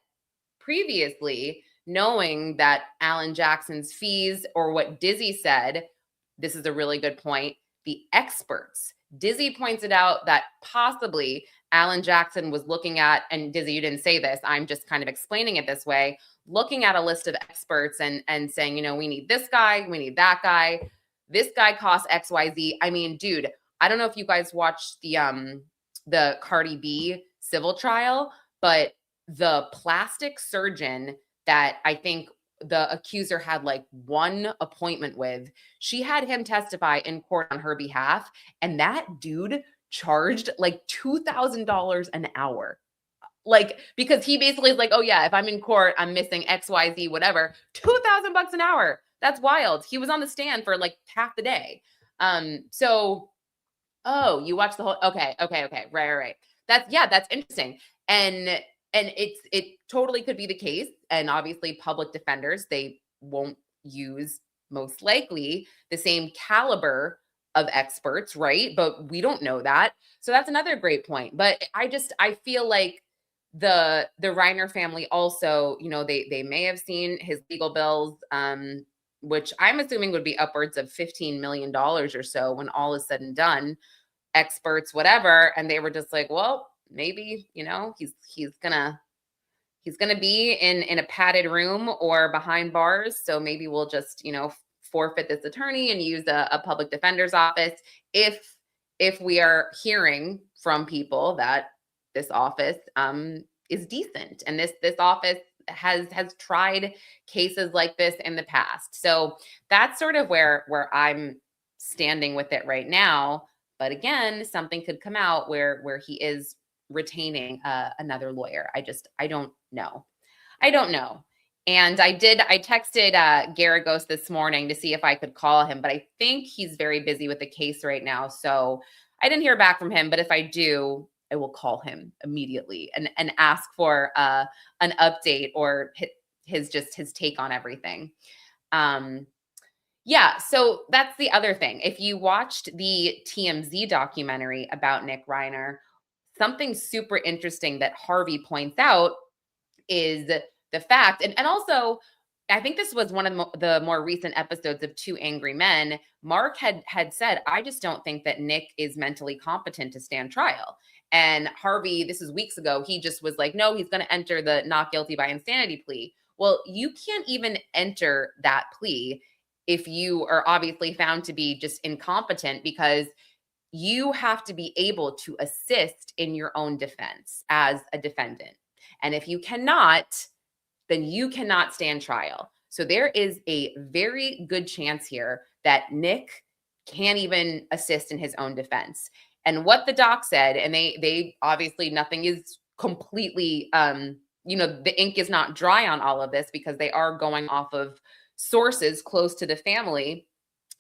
Speaker 1: previously, knowing that Alan Jackson's fees, or what Dizzy said. This is a really good point. The experts. Dizzy pointed out that possibly Alan Jackson was looking at, and Dizzy, you didn't say this, I'm just kind of explaining it this way, looking at a list of experts and saying, we need this guy, we need that guy. This guy costs XYZ. I mean, dude, I don't know if you guys watched the Cardi B civil trial, but the plastic surgeon that I think the accuser had like one appointment with, she had him testify in court on her behalf, and that dude charged like $2,000 an hour. Like, because he basically is like, oh yeah, if I'm in court, I'm missing XYZ, whatever, $2,000 an hour. That's wild. He was on the stand for like half the day. So Oh, you watched the whole, okay. Right. That's interesting. And it totally could be the case. And obviously public defenders, they won't use most likely the same caliber of experts, right? But we don't know that. So that's another great point. But I feel like the Reiner family also, they may have seen his legal bills, which I'm assuming would be upwards of $15 million or so when all is said and done, experts, whatever. And they were just like, well, maybe, he's gonna be in a padded room or behind bars. So maybe we'll just, forfeit this attorney and use a public defender's office if we are hearing from people that this office is decent, and this office has tried cases like this in the past. So that's sort of where I'm standing with it right now. But again, something could come out where he is retaining another lawyer. I don't know. And I texted Garagos this morning to see if I could call him, but I think he's very busy with the case right now. So I didn't hear back from him, but if I do, I will call him immediately and ask for an update or his take on everything. Yeah, so that's the other thing. If you watched the TMZ documentary about Nick Reiner, something super interesting that Harvey points out is the fact, and also, I think this was one of the more recent episodes of Two Angry Men. Mark had said, I just don't think that Nick is mentally competent to stand trial. And Harvey, this is weeks ago, he just was like, no, he's going to enter the not guilty by insanity plea. Well, you can't even enter that plea if you are obviously found to be just incompetent, because you have to be able to assist in your own defense as a defendant. And if you cannot, then you cannot stand trial. So there is a very good chance here that Nick can't even assist in his own defense. And what the doc said, and they obviously, nothing is completely, the ink is not dry on all of this, because they are going off of sources close to the family,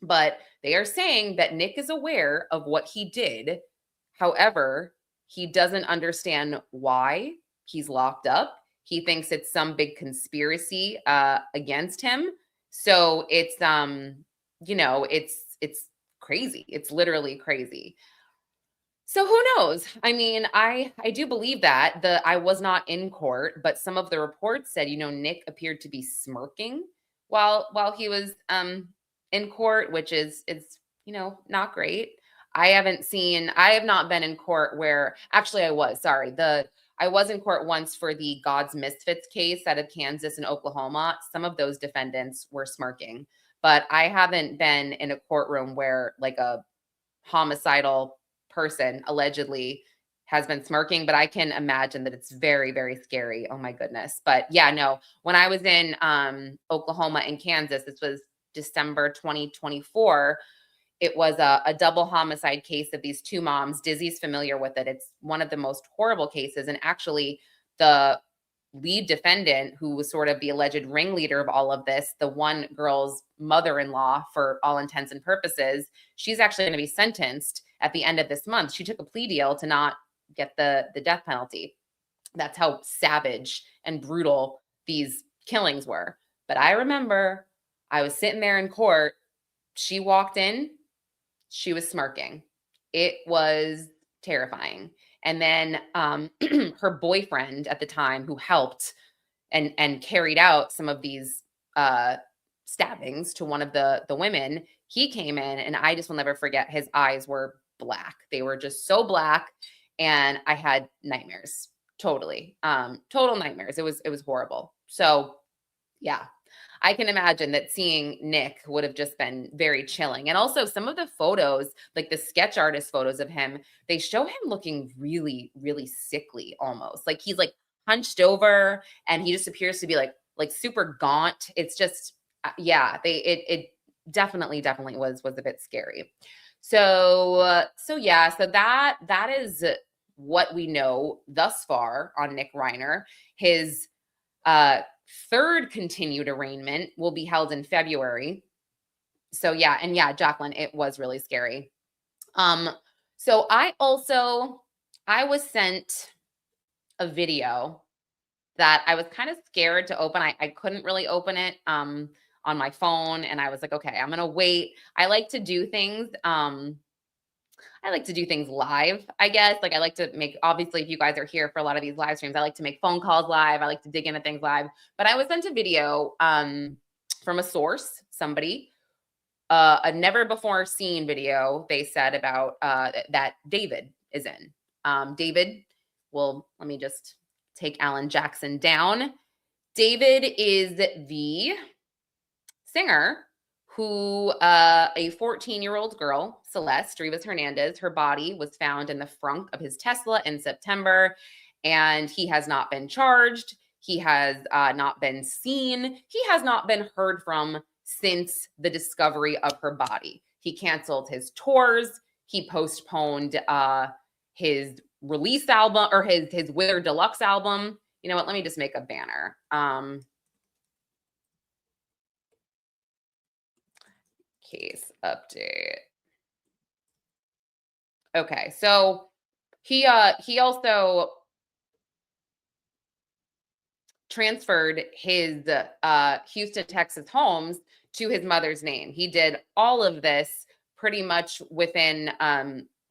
Speaker 1: but they are saying that Nick is aware of what he did. However, he doesn't understand why he's locked up. He thinks it's some big conspiracy against him. So it's it's crazy. It's literally crazy. So who knows? I mean, I do believe that I was not in court, but some of the reports said, Nick appeared to be smirking while he was in court, which is not great. I have not been in court where, actually I was in court once for the God's Misfits case out of Kansas and Oklahoma. Some of those defendants were smirking, but I haven't been in a courtroom where like a homicidal person allegedly has been smirking, but I can imagine that it's very, very scary. Oh my goodness. But yeah, no, when I was in Oklahoma and Kansas, this was December 2024, it was a double homicide case of these two moms. Dizzy's familiar with it. It's one of the most horrible cases. And actually the lead defendant, who was sort of the alleged ringleader of all of this, the one girl's mother-in-law, for all intents and purposes, she's actually going to be sentenced at the end of this month. She took a plea deal to not get the death penalty. That's how savage and brutal these killings were. But I remember I was sitting there in court. She walked in. She was smirking. It was terrifying. And then her boyfriend at the time, who helped and carried out some of these stabbings to one of the women, he came in, and I just will never forget, his eyes were black. They were just so black, and I had nightmares. Totally. Total nightmares. It was horrible. So yeah, I can imagine that seeing Nick would have just been very chilling. And also some of the photos, like the sketch artist photos of him, they show him looking really, really sickly almost. Like he's like hunched over, and he just appears to be like super gaunt. It's just, yeah, it definitely was a bit scary. So yeah, so that is what we know thus far on Nick Reiner. His third continued arraignment will be held in February. So yeah, and yeah, Jacqueline, it was really scary. So I was sent a video that I was kind of scared to open. I couldn't really open it on my phone, and I was like, okay, I'm gonna wait. I like to do things live, I guess. Like I like to make, obviously, if you guys are here for a lot of these live streams, I like to make phone calls live. I like to dig into things live. But I was sent a video from a source, somebody, a never before seen video, they said, about that David is in. David, well, let me just take Alan Jackson down. David is the singer who, a 14-year-old girl, Celeste D4vd, her body was found in the frunk of his Tesla in September, and he has not been charged. He has not been seen. He has not been heard from since the discovery of her body. He canceled his tours. He postponed his release album, or his Wither Deluxe album. You know what? Let me just make a banner. Case update. Okay, so he also transferred his Houston, Texas homes to his mother's name. He did all of this pretty much within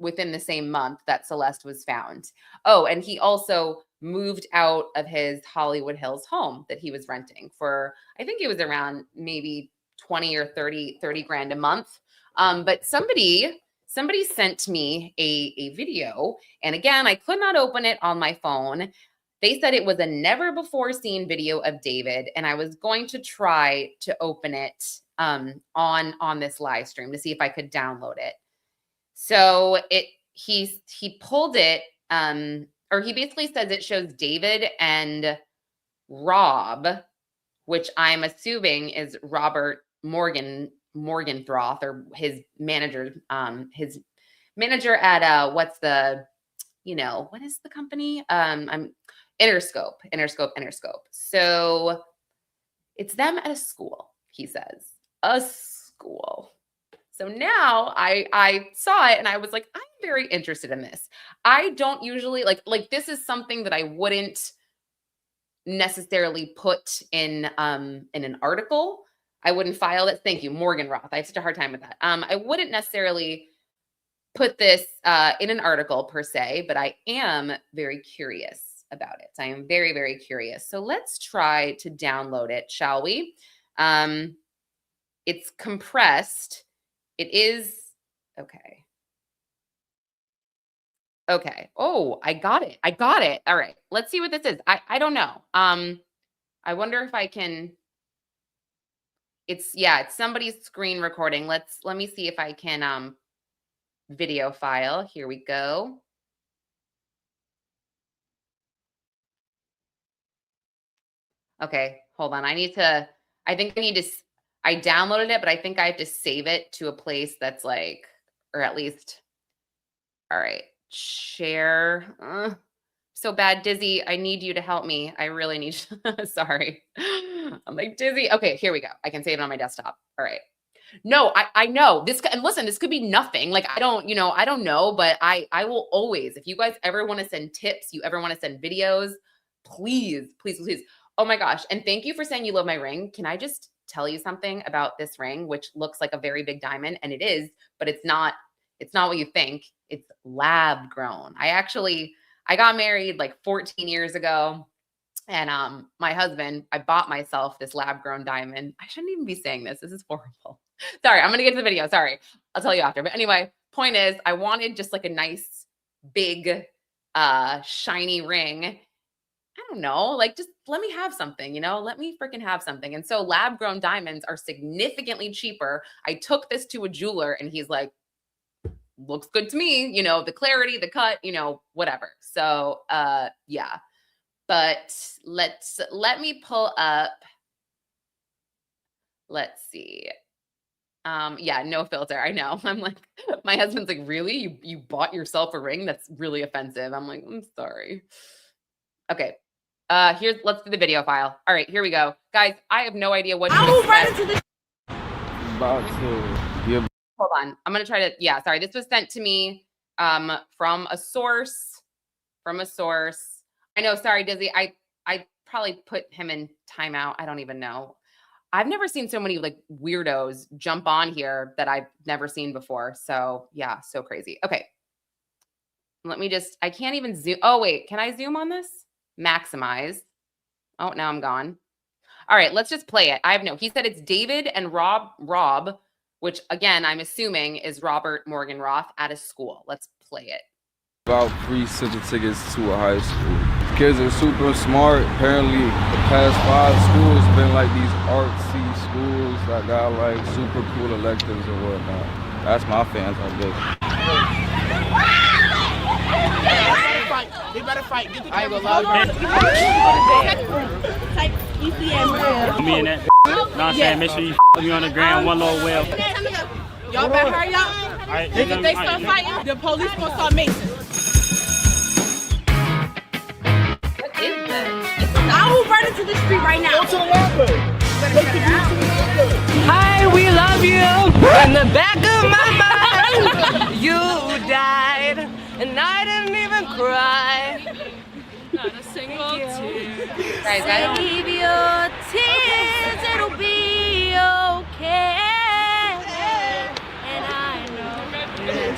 Speaker 1: the same month that Celeste was found. Oh, and he also moved out of his Hollywood Hills home that he was renting for, I think it was around maybe 20 or 30 grand a month. But somebody sent me a video, and again, I could not open it on my phone. They said it was a never before seen video of David, and I was going to try to open it on this live stream to see if I could download it. So he pulled it, or he basically says it shows David and Rob, which I'm assuming is Robert Morgenthroth, or his manager at what is the company? I'm Interscope. So it's them at a school, he says. A school. So now I saw it and I was like, I'm very interested in this. I don't usually like this is something that I wouldn't necessarily put in an article. I wouldn't file it. Thank you, Morgenroth. I had such a hard time with that. I wouldn't necessarily put this in an article per se, but I am very curious about it. I am very, very curious. So let's try to download it, shall we? It's compressed. It is okay. Okay. Oh, I got it. All right. Let's see what this is. I don't know. I wonder if I can. It's somebody's screen recording. Let me see if I can video file. Here we go. Okay, hold on. I downloaded it, but I think I have to save it to a place that's like, or at least, all right, share. So bad, Dizzy, I need you to help me. I really need you. Sorry. I'm like, Dizzy. Okay, here we go. I can save it on my desktop. All right. No, I know this, and listen, this could be nothing. Like, I don't know, but I will always, if you guys ever want to send tips, you ever want to send videos, please. Oh my gosh. And thank you for saying you love my ring. Can I just tell you something about this ring, which looks like a very big diamond, and it is, but it's not what you think. It's lab grown. I got married like 14 years ago. And my husband, I bought myself this lab grown diamond. I shouldn't even be saying this. This is horrible. Sorry, I'm going to get to the video. Sorry. I'll tell you after. But anyway, point is, I wanted just like a nice, big, shiny ring. I don't know, like, just let me have something, let me freaking have something. And so lab grown diamonds are significantly cheaper. I took this to a jeweler and he's like, looks good to me, the clarity, the cut, whatever. So, yeah. But let me pull up. Let's see. Yeah, no filter. I know. I'm like, my husband's like, really? You bought yourself a ring? That's really offensive. I'm like, I'm sorry. Okay. Let's do the video file. All right, here we go. Guys, I have no idea what to expect. Hold on. I'm going to try to, sorry. This was sent to me from a source. I know, sorry, Dizzy. I probably put him in timeout. I don't even know. I've never seen so many like weirdos jump on here that I've never seen before. So yeah, so crazy. Okay. Let me just, I can't even zoom. Oh, wait, can I zoom on this? Maximize. Oh, now I'm gone. All right, let's just play it. I have no, he said it's David and Rob, which again, I'm assuming is Robert Morgan Roth at a school. Let's play it.
Speaker 5: About free center tickets to a high school. Kids are super smart. Apparently, the past 5 schools been like these artsy schools that got like super cool electives or whatnot. That's my fans, I guess.
Speaker 6: They better fight. Get the
Speaker 7: I will love
Speaker 8: Me and that. Know what I'm saying? Make sure you me on the ground one little well.
Speaker 6: Y'all better hurry up. If they start fighting, the police gonna start macing.
Speaker 1: What is this?
Speaker 6: I will run into the street right now.
Speaker 7: Go to the library.
Speaker 9: Hi, we love you. In the back of my mind, you died, and I didn't even cry.
Speaker 10: Not a single tear.
Speaker 1: Guys, I don't.
Speaker 9: Save your tears, it'll be okay. And I know that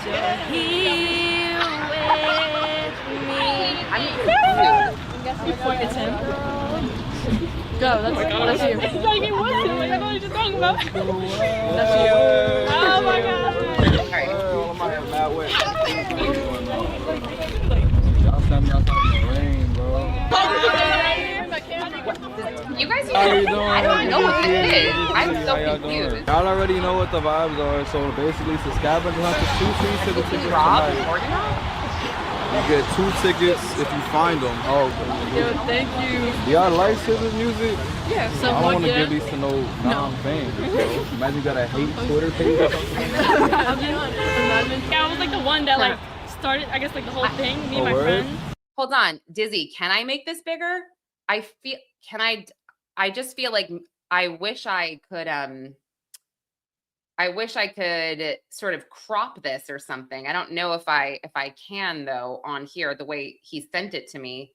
Speaker 9: you're here with me.
Speaker 1: I'm confused.
Speaker 10: It's him. Go, that's you. It's not even one. Like, I know what you're talking about. That's you. Oh my god.
Speaker 1: All right.
Speaker 5: Y'all sent me outside in the rain, bro.
Speaker 1: You guys even, I don't even know what this is. I'm so confused.
Speaker 5: Y'all already know what the vibes are, so basically it's a scavenger hunt for 2 free center tickets
Speaker 1: Rob
Speaker 5: tonight.
Speaker 1: Morgan Roth?
Speaker 5: You get 2 tickets if you find them. Oh,
Speaker 10: Yo, thank you.
Speaker 5: do y'all like scissors music?
Speaker 10: Yeah,
Speaker 5: I
Speaker 10: so
Speaker 5: don't want to
Speaker 10: yeah.
Speaker 5: give these to no non-fans. Imagine you got a hate Twitter page or something.
Speaker 10: Yeah, I was like the one that like started, I guess, like the whole thing. Me and my friends.
Speaker 1: Hold on, Dizzy, can I make this bigger? I just feel like I wish I could sort of crop this or something. I don't know if I can though on here the way he sent it to me.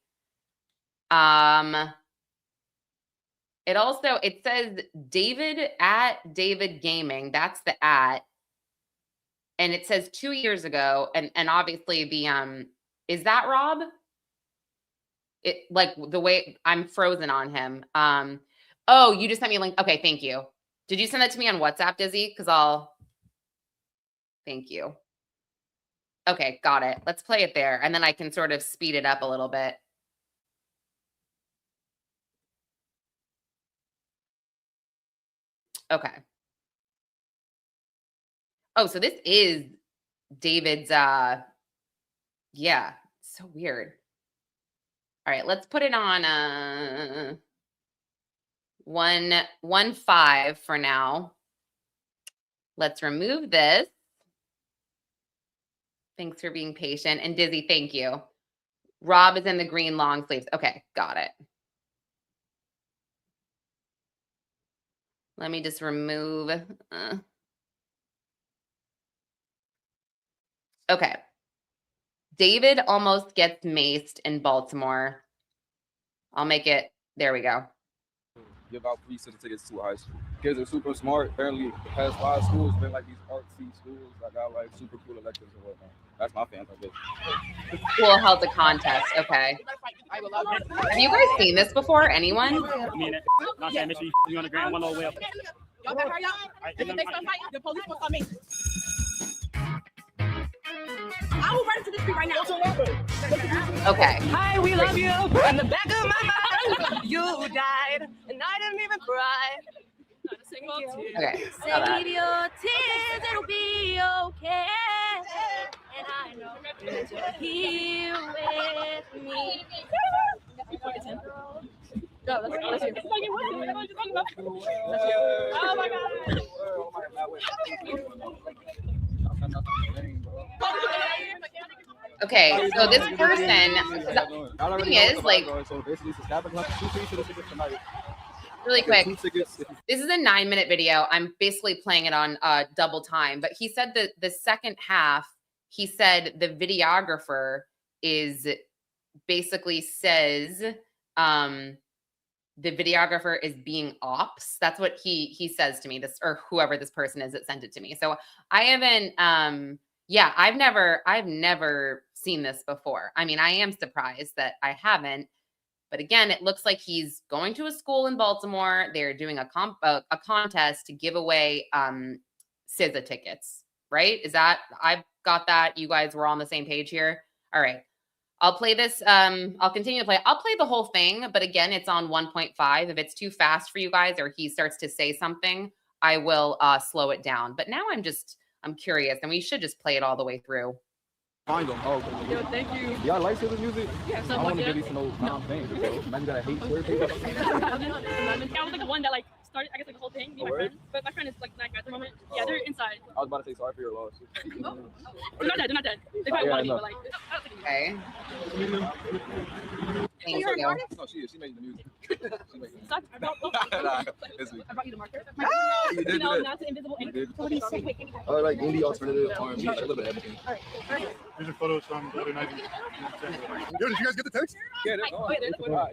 Speaker 1: It says David at David Gaming. That's the @. And it says 2 years ago. And obviously the is that Rob? It like the way I'm frozen on him. Oh, you just sent me a link. Okay, thank you. Did you send that to me on WhatsApp, Dizzy? Thank you. Okay, got it. Let's play it there. And then I can sort of speed it up a little bit. Okay. Oh, so this is David's, yeah, so weird. All right, let's put it on 1.5 for now. Let's remove this. Thanks for being patient. And Dizzy, thank you. Rob is in the green long sleeves. Okay, got it. Let me just remove. Okay. David almost gets maced in Baltimore. I'll make it. There we go.
Speaker 5: Give out free center tickets to a high school. Kids are super smart. Apparently, the past 5 schools been like these artsy schools that got like super cool electives and whatnot. That's my fans, I guess.
Speaker 1: The school held a contest. Okay. Have you guys seen this before? Anyone?
Speaker 8: Me and that. Know what I'm saying? Make sure you me on the ground one little well.
Speaker 6: Y'all better hurry up. If they start fighting, the police gonna start macing. I will run into the street right now.
Speaker 1: Okay.
Speaker 9: Hi, we love you. In the back of my mind, you died, and I didn't even cry.
Speaker 10: Not a single tear.
Speaker 1: Okay. Saw that.
Speaker 9: Save your tears, it'll be okay. And I know that you're here with me.
Speaker 10: It's him. Go, that's you. It's not even one. I know what you're talking about. That's you. Oh my god.
Speaker 1: Okay, so this person, the thing is, like, really quick, this is a 9-minute video. I'm basically playing it on double time, but he said that the second half, he said the videographer is basically says the videographer is being ops. That's what he says to me, this, or whoever this person is that sent it to me. So I haven't yeah, I've never seen this before. I mean, I am surprised that I haven't. But again, it looks like he's going to a school in Baltimore. They're doing a contest to give away SZA tickets, right? Is that, I've got that. You guys were on the same page here. All right. I'll play this. I'll continue to play. I'll play the whole thing, but again, it's on 1.5. If it's too fast for you guys or he starts to say something, I will slow it down. But now I'm curious, and we should just play it all the way through.
Speaker 5: Find them. Oh, okay.
Speaker 10: Yo, thank you.
Speaker 5: Y'all like SZA music?
Speaker 10: Yeah, so
Speaker 5: I want to
Speaker 10: yeah.
Speaker 5: get these no things, bro. Imagine that I hate swear people.
Speaker 10: I was like the one that like started, I guess, like the whole thing, me and my friend. But my friend is like not at the moment. Yeah, they're inside.
Speaker 5: I was about to say sorry for your loss.
Speaker 10: Oh. They're not dead. They probably want to be, but like,
Speaker 1: Okay. Thank you.
Speaker 5: No, she is. She made the music.
Speaker 10: Stop. I brought you the marker.
Speaker 5: You did
Speaker 10: No,
Speaker 5: that.
Speaker 10: not to invisible ink.
Speaker 5: You did.
Speaker 10: So what do you say? Wait.
Speaker 5: Like indie alternative R&B, a little bit of everything.
Speaker 10: All right.
Speaker 7: These are photos from the other night. Yo, did you guys get the text?
Speaker 5: Yeah, that's
Speaker 10: Oh, yeah, there's the one.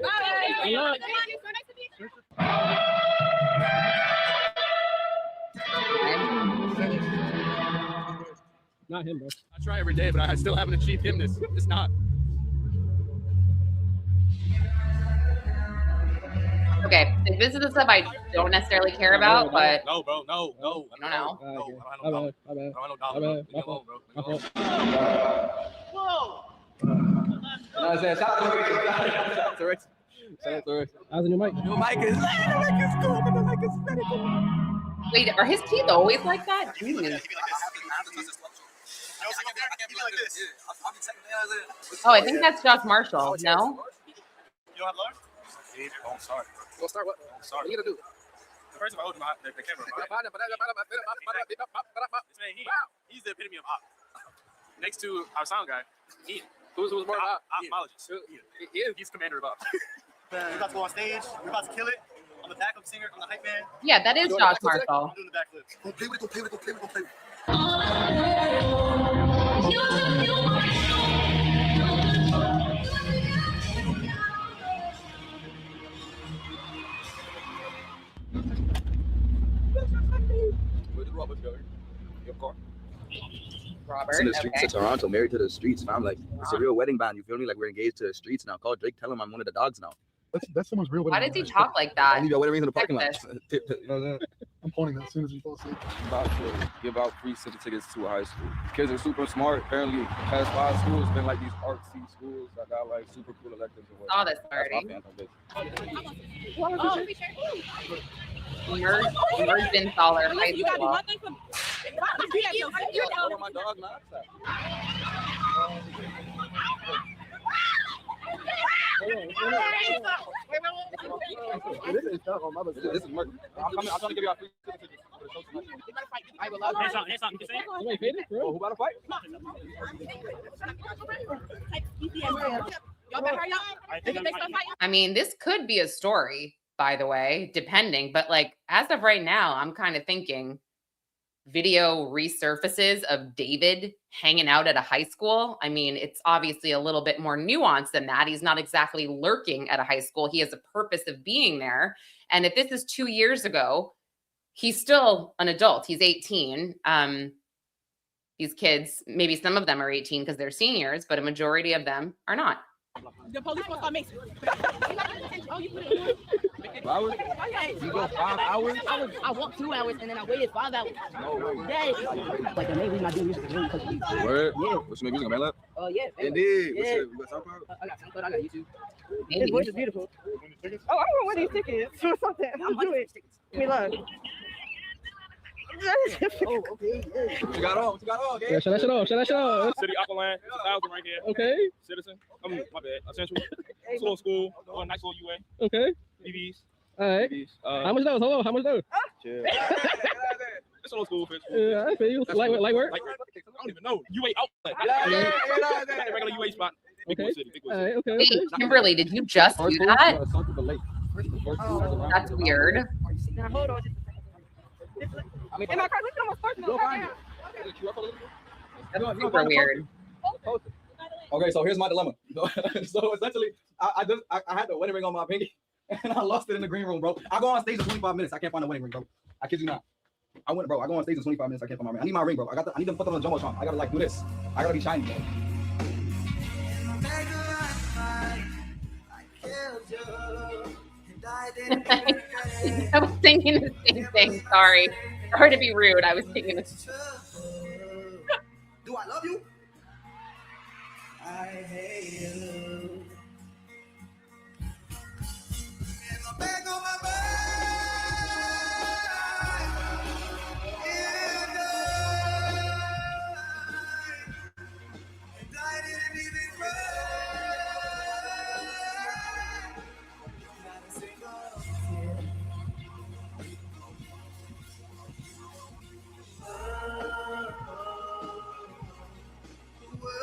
Speaker 7: Not him, bro.
Speaker 11: I try every day, but I still haven't achieved himness. It's not.
Speaker 1: Okay, so this is the stuff I don't necessarily care about, but
Speaker 11: No, bro. No.
Speaker 1: I don't know.
Speaker 11: No, I don't know. Leave me alone, bro.
Speaker 10: Whoa.
Speaker 5: No, I said, shout out to Rex. Shout out to Rex.
Speaker 7: How's the new mic?
Speaker 5: New mic is cool, but the mic is very cool.
Speaker 1: Wait, are his teeth always like that? Jeez. Oh, I think that's Josh Marshall. No?
Speaker 11: You don't have love? Oh, I'm sorry.
Speaker 5: Go start what?
Speaker 11: I'm sorry.
Speaker 5: What you gonna do?
Speaker 11: First of all, hold the camera. He's the epitome of op. Next to our sound guy, Ian.
Speaker 5: Who's more op?
Speaker 11: Ophthalmologist. He's commander of op.
Speaker 12: We're about to go on stage. We're about to kill it. I'm the backup singer. I'm the hype man.
Speaker 1: Yeah, that is Josh Marshall.
Speaker 12: I'm doing the backflip. Go play with it.
Speaker 5: Where did Robert go? Your car.
Speaker 1: Robert.
Speaker 13: It's in the streets
Speaker 1: Okay.
Speaker 13: of Toronto, married to the streets, fam. Like, it's a real wedding band. You feel me? Like, we're engaged to the streets now. Call Drake, tell him I'm one of the dogs now.
Speaker 7: That's someone's real.
Speaker 1: Why does he talk like
Speaker 13: I
Speaker 1: that?
Speaker 13: leave your wedding ring in the parking lot.
Speaker 1: Texas.
Speaker 13: You know what I'm saying?
Speaker 7: I'm pointing that as soon as we fall asleep.
Speaker 5: About to give out free SZA tickets to a high school. Kids are super smart. Apparently, the past 5 schools have been like these artsy schools that got like super cool electives and
Speaker 1: Saw
Speaker 5: whatnot.
Speaker 1: this already. Merged in Solar High
Speaker 10: You gotta do
Speaker 1: School.
Speaker 10: one thing for.
Speaker 5: My dog not outside. This is murder. I'm trying to give you a free SZA tickets for the show tonight.
Speaker 8: There's something to say.
Speaker 7: Wait, faded, bro.
Speaker 5: Oh, who about to fight?
Speaker 10: Y'all better hurry up. They start fighting.
Speaker 1: I mean, this could be a story, by the way, depending. But like, as of right now, I'm kind of thinking video resurfaces of David hanging out at a high school. I mean, it's obviously a little bit more nuanced than that. He's not exactly lurking at a high school. He has a purpose of being there. And if this is 2 years ago, he's still an adult. He's 18. These kids, maybe some of them are 18 because they're seniors, but a majority of them are not.
Speaker 10: The police will call Mason. Oh, you put it in.
Speaker 5: 5 hours? You go 5 hours?
Speaker 9: I walked 2 hours and then I waited 5 hours.
Speaker 5: No way.
Speaker 9: Yes. Like the main reason I do music is really because of you.
Speaker 5: Word?
Speaker 9: Yeah.
Speaker 5: What's your name? You got MailUp?
Speaker 9: Oh yeah.
Speaker 5: Indeed.
Speaker 9: Yeah.
Speaker 5: You got SoundCloud?
Speaker 9: I got SoundCloud. I got YouTube.
Speaker 10: His voice is beautiful. Oh, I want one of these tickets or something. Let's do it. Give me love.
Speaker 9: Oh, okay. Yeah.
Speaker 5: What you got on? What you got on?
Speaker 7: Yeah, shut that shit off.
Speaker 8: City Aqualand, 1,000 right here.
Speaker 7: Okay.
Speaker 8: Citizen. My bad. Essential. Slow school. Nice little UA.
Speaker 7: Okay.
Speaker 8: BBs.
Speaker 7: All right.
Speaker 8: BBs.
Speaker 7: How much those? Hold on. How much those?
Speaker 8: Chill. It's a little school.
Speaker 7: Yeah, I feel you. Light work.
Speaker 8: I don't even know. UA outlet. Regular UA spot. Big
Speaker 7: Okay.
Speaker 8: boy city. Big boy
Speaker 7: All
Speaker 8: city.
Speaker 7: right. Okay.
Speaker 1: Wait, Kimberly, did you just do that? That's weird.
Speaker 10: Now hold on. In my car, look at my personal car.
Speaker 1: That's
Speaker 13: You know,
Speaker 1: super weird.
Speaker 13: Post it. Okay, so here's my dilemma. So essentially, I had the wedding ring on my pinky, and I lost it in the green room, bro. I go on stage in 25 minutes. I can't find the wedding ring, bro. I kid you not. I went, bro. I go on stage in 25 minutes. I can't find my ring. I need my ring, bro. I need to put them on the jumbotron. I gotta like do this. I gotta be shiny, bro.
Speaker 1: I was thinking the same thing. Sorry. Sorry to be rude. I was thinking this.
Speaker 13: Do I love you? I hate you.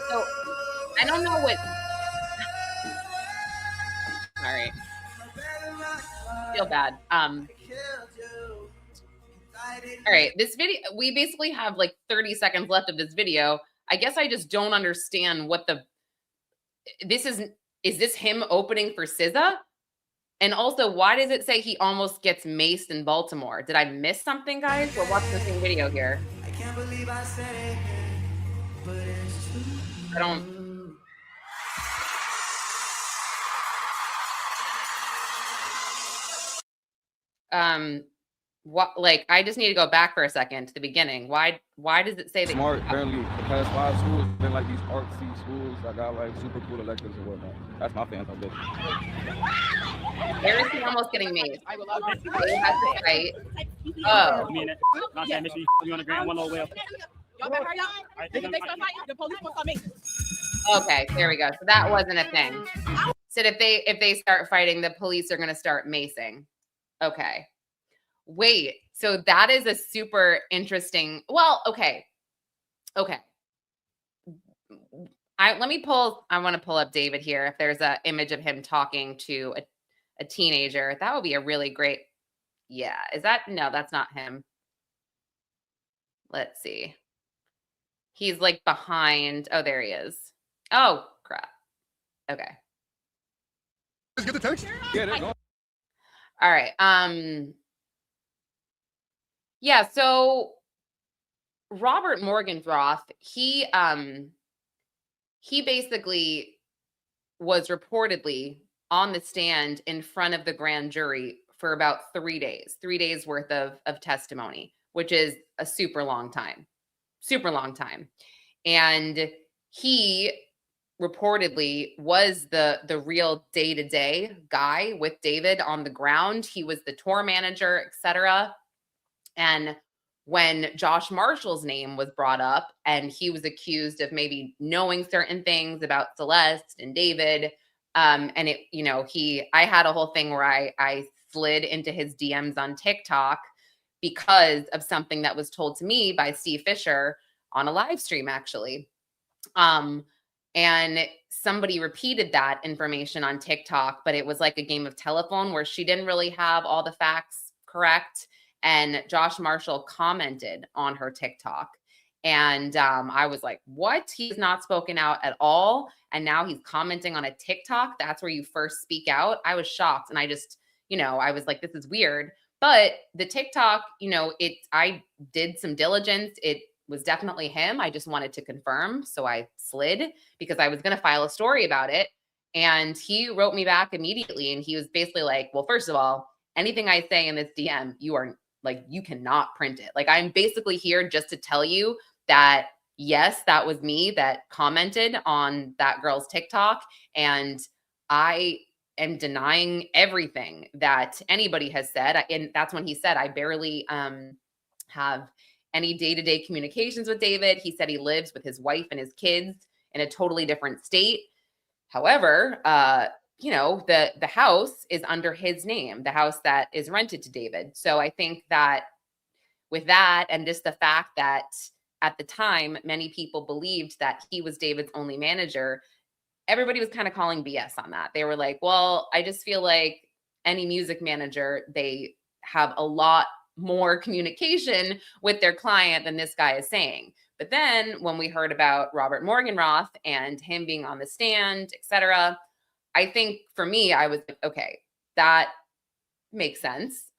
Speaker 1: So I don't know what. All right. Feel bad. All right. This video, we basically have like 30 seconds left of this video. I guess I just don't understand what is this him opening for SZA? And also, why does it say he almost gets maced in Baltimore? Did I miss something, guys? We're watching the same video here.
Speaker 14: I can't believe I said it, but it's true.
Speaker 1: I don't. What? Like, I just need to go back for a second to the beginning. Why does it say that?
Speaker 5: Smart. Apparently, the past 5 schools been like these artsy schools that got like super cool electives and whatnot. That's my fans on this.
Speaker 1: Where is he almost getting maced?
Speaker 6: I will love this.
Speaker 1: He has to fight.
Speaker 8: Oh. Me and that. Not saying, make sure you on the ground one little well.
Speaker 6: Y'all better hurry up. If they start fighting, the police will come in.
Speaker 1: Okay, there we go. So that wasn't a thing. So if they start fighting, the police are going to start macing. Okay. Wait. So that is a super interesting. Well, okay. Okay. I want to pull up David here. If there's an image of him talking to a teenager, that would be a really great. Yeah. Is that? No, that's not him. Let's see. He's like behind. Oh, there he is. Oh, crap. Okay.
Speaker 7: Just get the text.
Speaker 5: Yeah, they're going.
Speaker 1: All right. Yeah, so Robert Morgenthroth, he basically was reportedly on the stand in front of the grand jury for about 3 days, 3 days worth of testimony, which is a super long time. And he reportedly was the real day-to-day guy with David on the ground. He was the tour manager, etc. And when Josh Marshall's name was brought up and he was accused of maybe knowing certain things about Celeste and David, and it, I had a whole thing where I slid into his DMs on TikTok because of something that was told to me by Steve Fisher on a live stream, actually. And somebody repeated that information on TikTok, but it was like a game of telephone where she didn't really have all the facts correct. And Josh Marshall commented on her TikTok. And I was like, what? He's not spoken out at all. And now he's commenting on a TikTok. That's where you first speak out. I was shocked. And I just, I was like, this is weird. But the TikTok, I did some diligence. It was definitely him. I just wanted to confirm. So I slid because I was going to file a story about it. And he wrote me back immediately. And he was basically like, well, first of all, anything I say in this DM, you cannot print it. Like, I'm basically here just to tell you that, yes, that was me that commented on that girl's TikTok. And I am denying everything that anybody has said. And that's when he said, I barely have any day-to-day communications with David. He said he lives with his wife and his kids in a totally different state. However, the house is under his name, the house that is rented to David. So I think that with that, and just the fact that at the time, many people believed that he was David's only manager, everybody was kind of calling BS on that. They were like, well, I just feel like any music manager, they have a lot more communication with their client than this guy is saying. But then when we heard about Robert Morgenroth and him being on the stand, etc., I think for me, I was like, okay, that makes sense,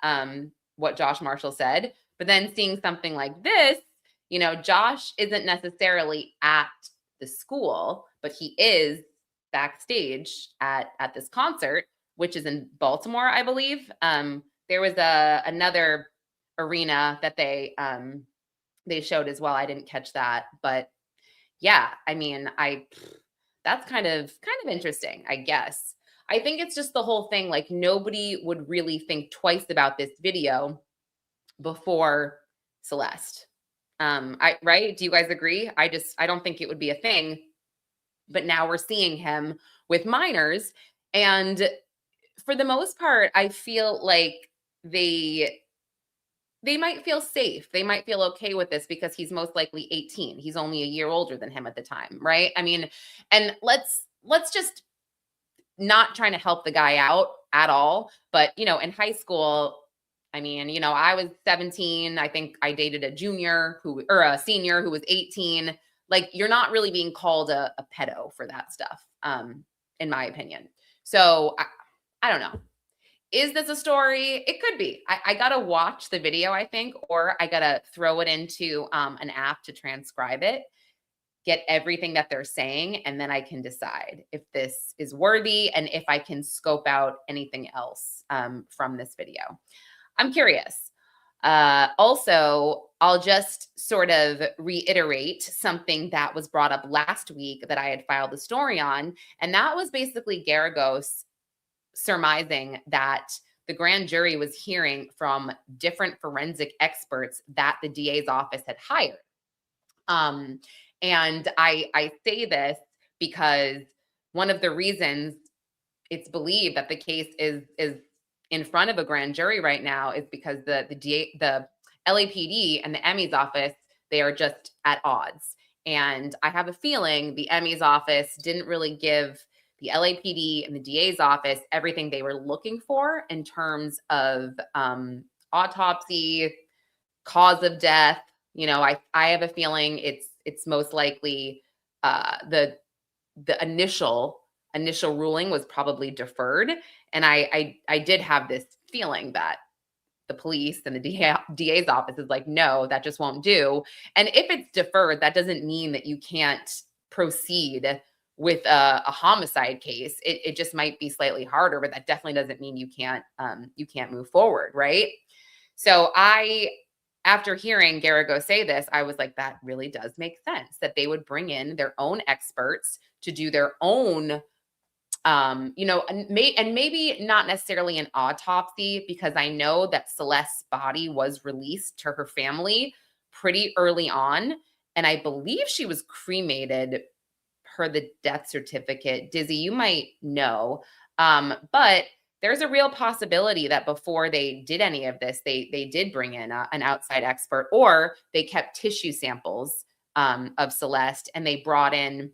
Speaker 1: what Josh Marshall said. But then seeing something like this, you know, Josh isn't necessarily at the school, but he is backstage at this concert, which is in Baltimore, I believe. There was another arena that they showed as well. I didn't catch that, but yeah, I mean, that's kind of interesting, I guess. I think it's just the whole thing, like nobody would really think twice about this video before Celeste. Right? Do you guys agree? I don't think it would be a thing. But now we're seeing him with minors, and for the most part, I feel like they might feel safe. They might feel okay with this because he's most likely 18. He's only a year older than him at the time, right? I mean, and let's just not trying to help the guy out at all, but you know, in high school, I mean, you know, I was 17. I think I dated a junior or a senior who was 18. Like, you're not really being called a pedo for that stuff, in my opinion. So I don't know. Is this a story? It could be. I got to watch the video, I think, or I got to throw it into an app to transcribe it, get everything that they're saying, and then I can decide if this is worthy and if I can scope out anything else from this video. I'm curious. Also, I'll just sort of reiterate something that was brought up last week that I had filed a story on, and that was basically Garagos surmising that the grand jury was hearing from different forensic experts that the DA's office had hired. And I say this because one of the reasons it's believed that the case is in front of a grand jury right now is because the LAPD and the Emmys office, they are just at odds. And I have a feeling the Emmys office didn't really give the LAPD and the DA's office everything they were looking for in terms of autopsy, cause of death. You know, I have a feeling it's most likely the initial ruling was probably deferred. And I did have this feeling that the police and the DA's office is like, no, that just won't do. And if it's deferred, that doesn't mean that you can't proceed with a homicide case. It just might be slightly harder, but that definitely doesn't mean you can't move forward, right? So after hearing Garagos say this, I was like, that really does make sense that they would bring in their own experts to do their own, you know, and maybe not necessarily an autopsy, because I know that Celeste's body was released to her family pretty early on. And I believe she was cremated per the death certificate. Dizzy, you might know. But there's a real possibility that before they did any of this, they did bring in an outside expert, or they kept tissue samples of Celeste and they brought in,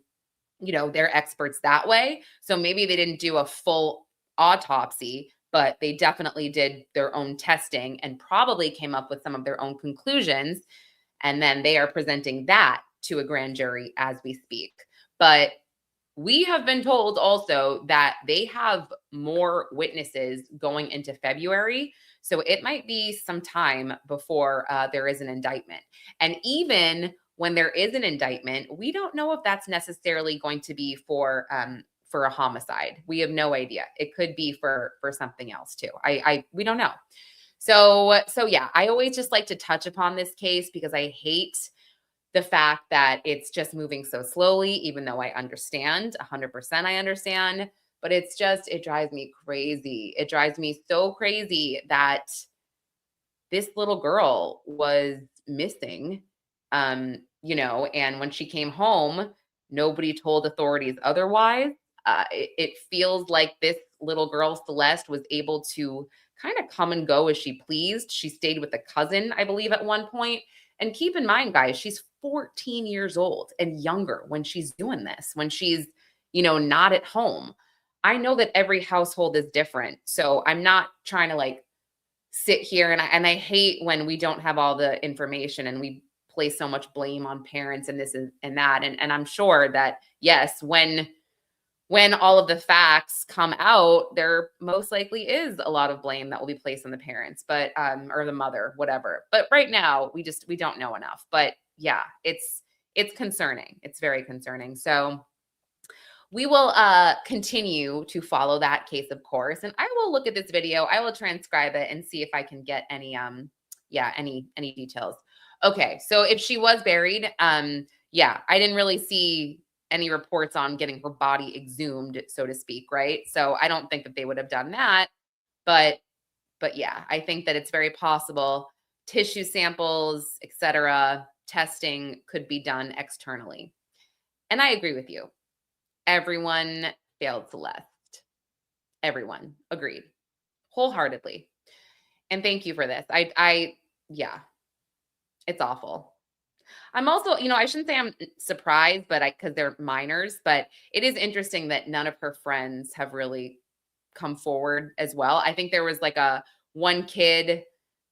Speaker 1: you know, their experts that way. So maybe they didn't do a full autopsy, but they definitely did their own testing and probably came up with some of their own conclusions. And then they are presenting that to a grand jury as we speak. But we have been told also that they have more witnesses going into February. So it might be some time before there is an indictment. And even when there is an indictment, we don't know if that's necessarily going to be for a homicide. We have no idea. It could be for something else too. We don't know. So yeah, I always just like to touch upon this case because I hate the fact that it's just moving so slowly, even though I understand 100%, I understand, but it drives me crazy. It drives me so crazy that this little girl was missing, you know, and when she came home, nobody told authorities otherwise. It feels like this little girl, Celeste, was able to kind of come and go as she pleased. She stayed with a cousin, I believe, at one point. And keep in mind, guys, she's 14 years old and younger when she's doing this, when she's, you know, not at home. I know that every household is different. So I'm not trying to like sit here and I hate when we don't have all the information and we place so much blame on parents and this and that. And I'm sure that, yes, when all of the facts come out, there most likely is a lot of blame that will be placed on the parents, but or the mother, whatever. But right now, we don't know enough. But yeah, it's concerning. It's very concerning. So we will continue to follow that case, of course, and I will look at this video. I will transcribe it and see if I can get any any details. Okay, so if she was buried, yeah, I didn't really see any reports on getting her body exhumed, so to speak, right? So I don't think that they would have done that, but yeah, I think that it's very possible tissue samples, etc., testing could be done externally. And I agree with you. Everyone failed Celeste. Everyone agreed wholeheartedly. And thank you for this. Yeah, it's awful. I'm also, I shouldn't say I'm surprised, but because they're minors, but it is interesting that none of her friends have really come forward as well. I think there was like one kid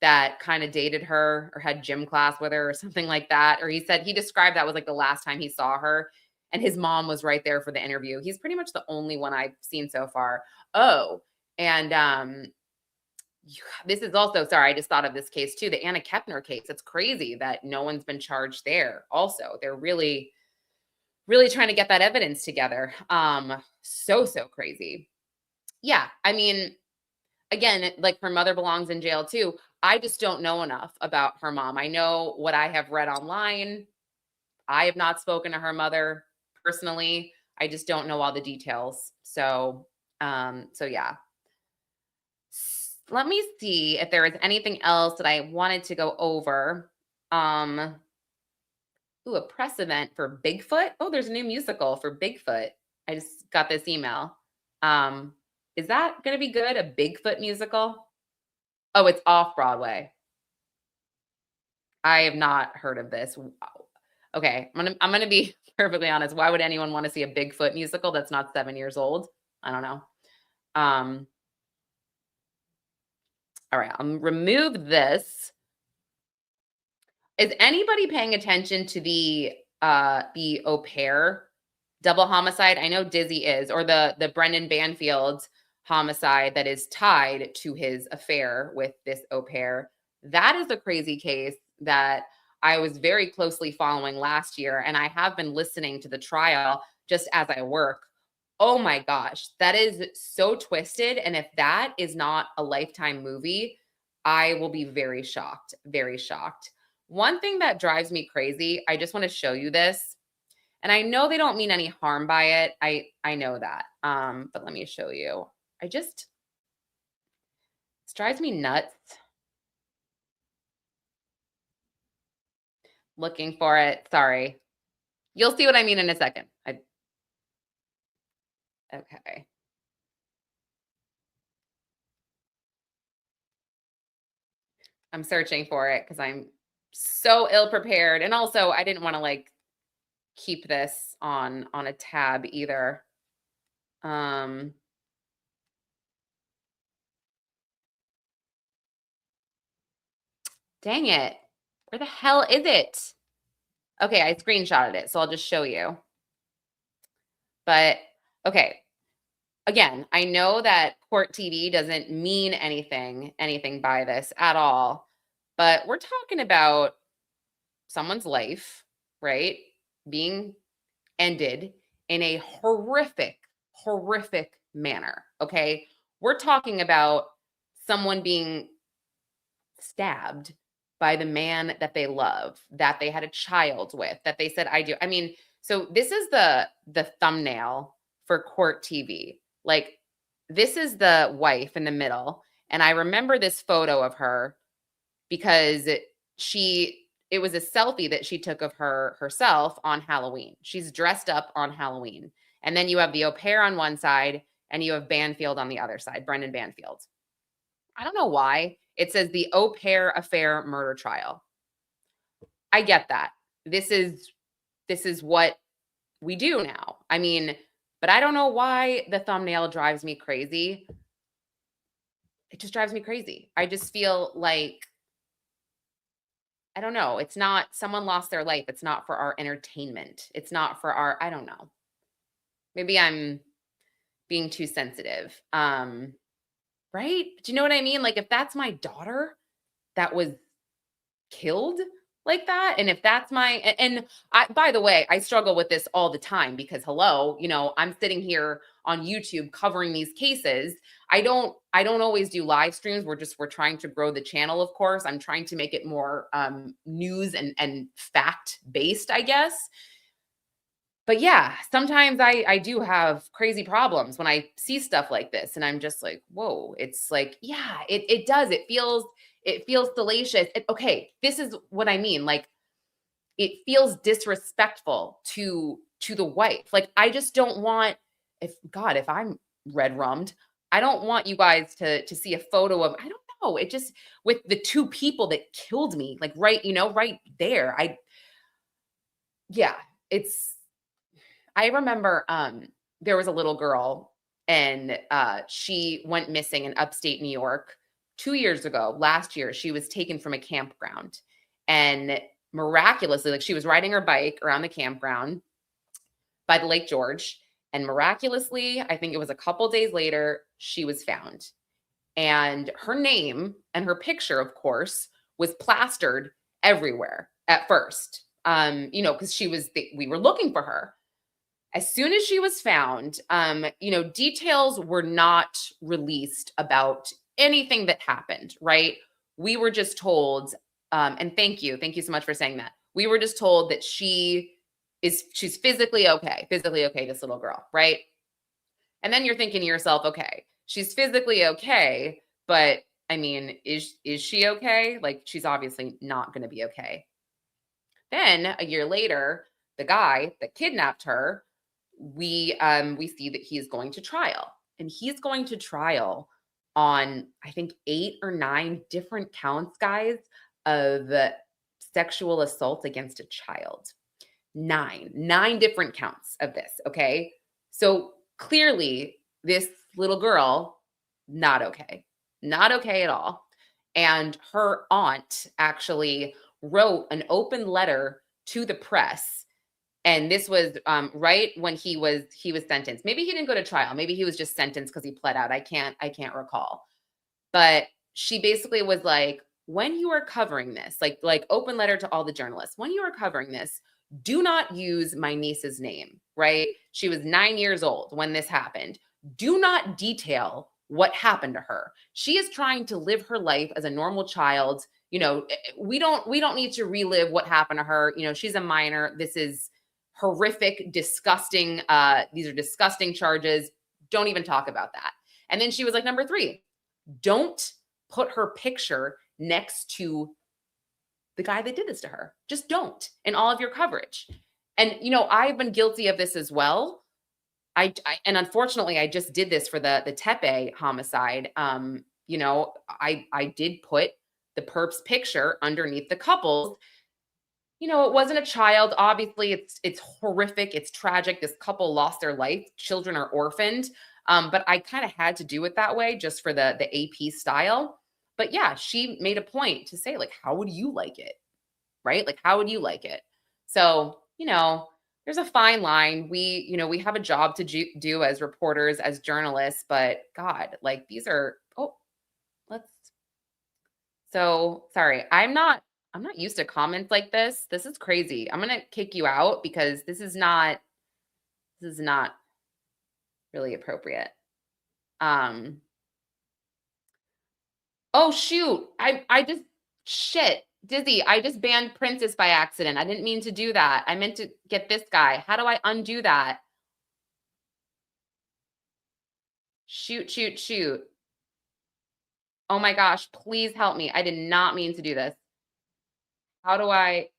Speaker 1: that kind of dated her or had gym class with her or something like that. Or he described that was like the last time he saw her. And his mom was right there for the interview. He's pretty much the only one I've seen so far. Oh, and this is also, sorry, I just thought of this case too, the Anna Kepner case. It's crazy that no one's been charged there. Also, they're really, really trying to get that evidence together. So crazy. Yeah, I mean, again, like her mother belongs in jail too. I just don't know enough about her mom. I know what I have read online. I have not spoken to her mother personally. I just don't know all the details. So yeah. Let me see if there is anything else that I wanted to go over. A press event for Bigfoot. Oh, there's a new musical for Bigfoot. I just got this email. Is that going to be good? A Bigfoot musical? Oh, it's off Broadway. I have not heard of this. Okay, I'm gonna be perfectly honest. Why would anyone want to see a Bigfoot musical that's not 7 years old? I don't know. All right, I'll remove this. Is anybody paying attention to the au pair double homicide? I know Dizzy is, or the Brendan Banfield homicide that is tied to his affair with this au pair. That is a crazy case that I was very closely following last year, and I have been listening to the trial just as I work. Oh my gosh, that is so twisted. And if that is not a Lifetime movie, I will be very shocked, very shocked. One thing that drives me crazy, I just want to show you this. And I know they don't mean any harm by it. I know that. But let me show you. This drives me nuts. Looking for it. Sorry. You'll see what I mean in a second. Okay. I'm searching for it because I'm so ill prepared. And also I didn't want to keep this on a tab either. Dang it. Where the hell is it? Okay, I screenshotted it, so I'll just show you. But okay. Again, I know that court TV doesn't mean anything by this at all, but we're talking about someone's life, right, being ended in a horrific manner, okay? We're talking about someone being stabbed by the man that they love, that they had a child with, that they said, I do. I mean, so this is the thumbnail for court TV. This is the wife in the middle. And I remember this photo of her because it was a selfie that she took of herself on Halloween. She's dressed up on Halloween. And then you have the au pair on one side and you have Banfield on the other side, Brendan Banfield. I don't know why. It says the au pair affair murder trial. I get that. This is what we do now. I mean, but I don't know why the thumbnail drives me crazy. It just drives me crazy. I just feel like I don't know. It's not, someone lost their life. It's not for our entertainment. It's not for our, I don't know. Maybe I'm being too sensitive. Right? Do you know what I mean? Like if that's my daughter that was killed like that, and if that's my, and I, by the way, I struggle with this all the time because hello, you know, I'm sitting here on YouTube covering these cases. I don't always do live streams. We're trying to grow the channel, of course. I'm trying to make it more news and fact based, I guess. But yeah, sometimes I do have crazy problems when I see stuff like this, and I'm just like, whoa, it's like, yeah, it does. It feels salacious. Okay, this is what I mean. Like, it feels disrespectful to the wife. Like, I just don't want, if I'm red rummed, I don't want you guys to see a photo of, I don't know, it just, with the two people that killed me, like right there. I remember there was a little girl, and she went missing in upstate New York 2 years ago. Last year, she was taken from a campground, and miraculously, like she was riding her bike around the campground by the Lake George, and miraculously, I think it was a couple days later, she was found. And her name and her picture, of course, was plastered everywhere at first. You know, because we were looking for her. As soon as she was found, you know, details were not released about anything that happened, right? We were just told, and thank you so much for saying that. We were just told that she's physically okay, this little girl, right? And then you're thinking to yourself, okay, she's physically okay, but I mean, is she okay? Like, she's obviously not going to be okay. Then a year later, the guy that kidnapped her, we see that he is going to trial, and he's going to trial on, I think, 8 or 9 different counts, guys, of sexual assault against a child. 9 different counts of this. Okay. So clearly this little girl, not okay at all. And her aunt actually wrote an open letter to the press. And this was right when he was sentenced. Maybe he didn't go to trial. Maybe he was just sentenced because he pled out. I can't recall. But she basically was like, when you are covering this, like open letter to all the journalists, when you are covering this, do not use my niece's name, right? She was 9 years old when this happened. Do not detail what happened to her. She is trying to live her life as a normal child. You know, we don't need to relive what happened to her. You know, she's a minor. This is horrific, disgusting. These are disgusting charges. Don't even talk about that. And then she was like, number 3, don't put her picture next to the guy that did this to her. Just don't in all of your coverage. And, you know, I've been guilty of this as well. And unfortunately, I just did this for the Tepe homicide. You know, I did put the perp's picture underneath the couple's. You know, it wasn't a child. Obviously, it's horrific. It's tragic. This couple lost their life. Children are orphaned. But I kind of had to do it that way just for the AP style. But yeah, she made a point to say, like, how would you like it? Right? Like, how would you like it? So, you know, there's a fine line. We have a job to do as reporters, as journalists, but God, like, these are, so sorry. I'm not used to comments like this. This is crazy. I'm going to kick you out because this is not really appropriate. Oh shoot. Dizzy, I just banned Princess by accident. I didn't mean to do that. I meant to get this guy. How do I undo that? Shoot. Oh my gosh, please help me. I did not mean to do this. How do I,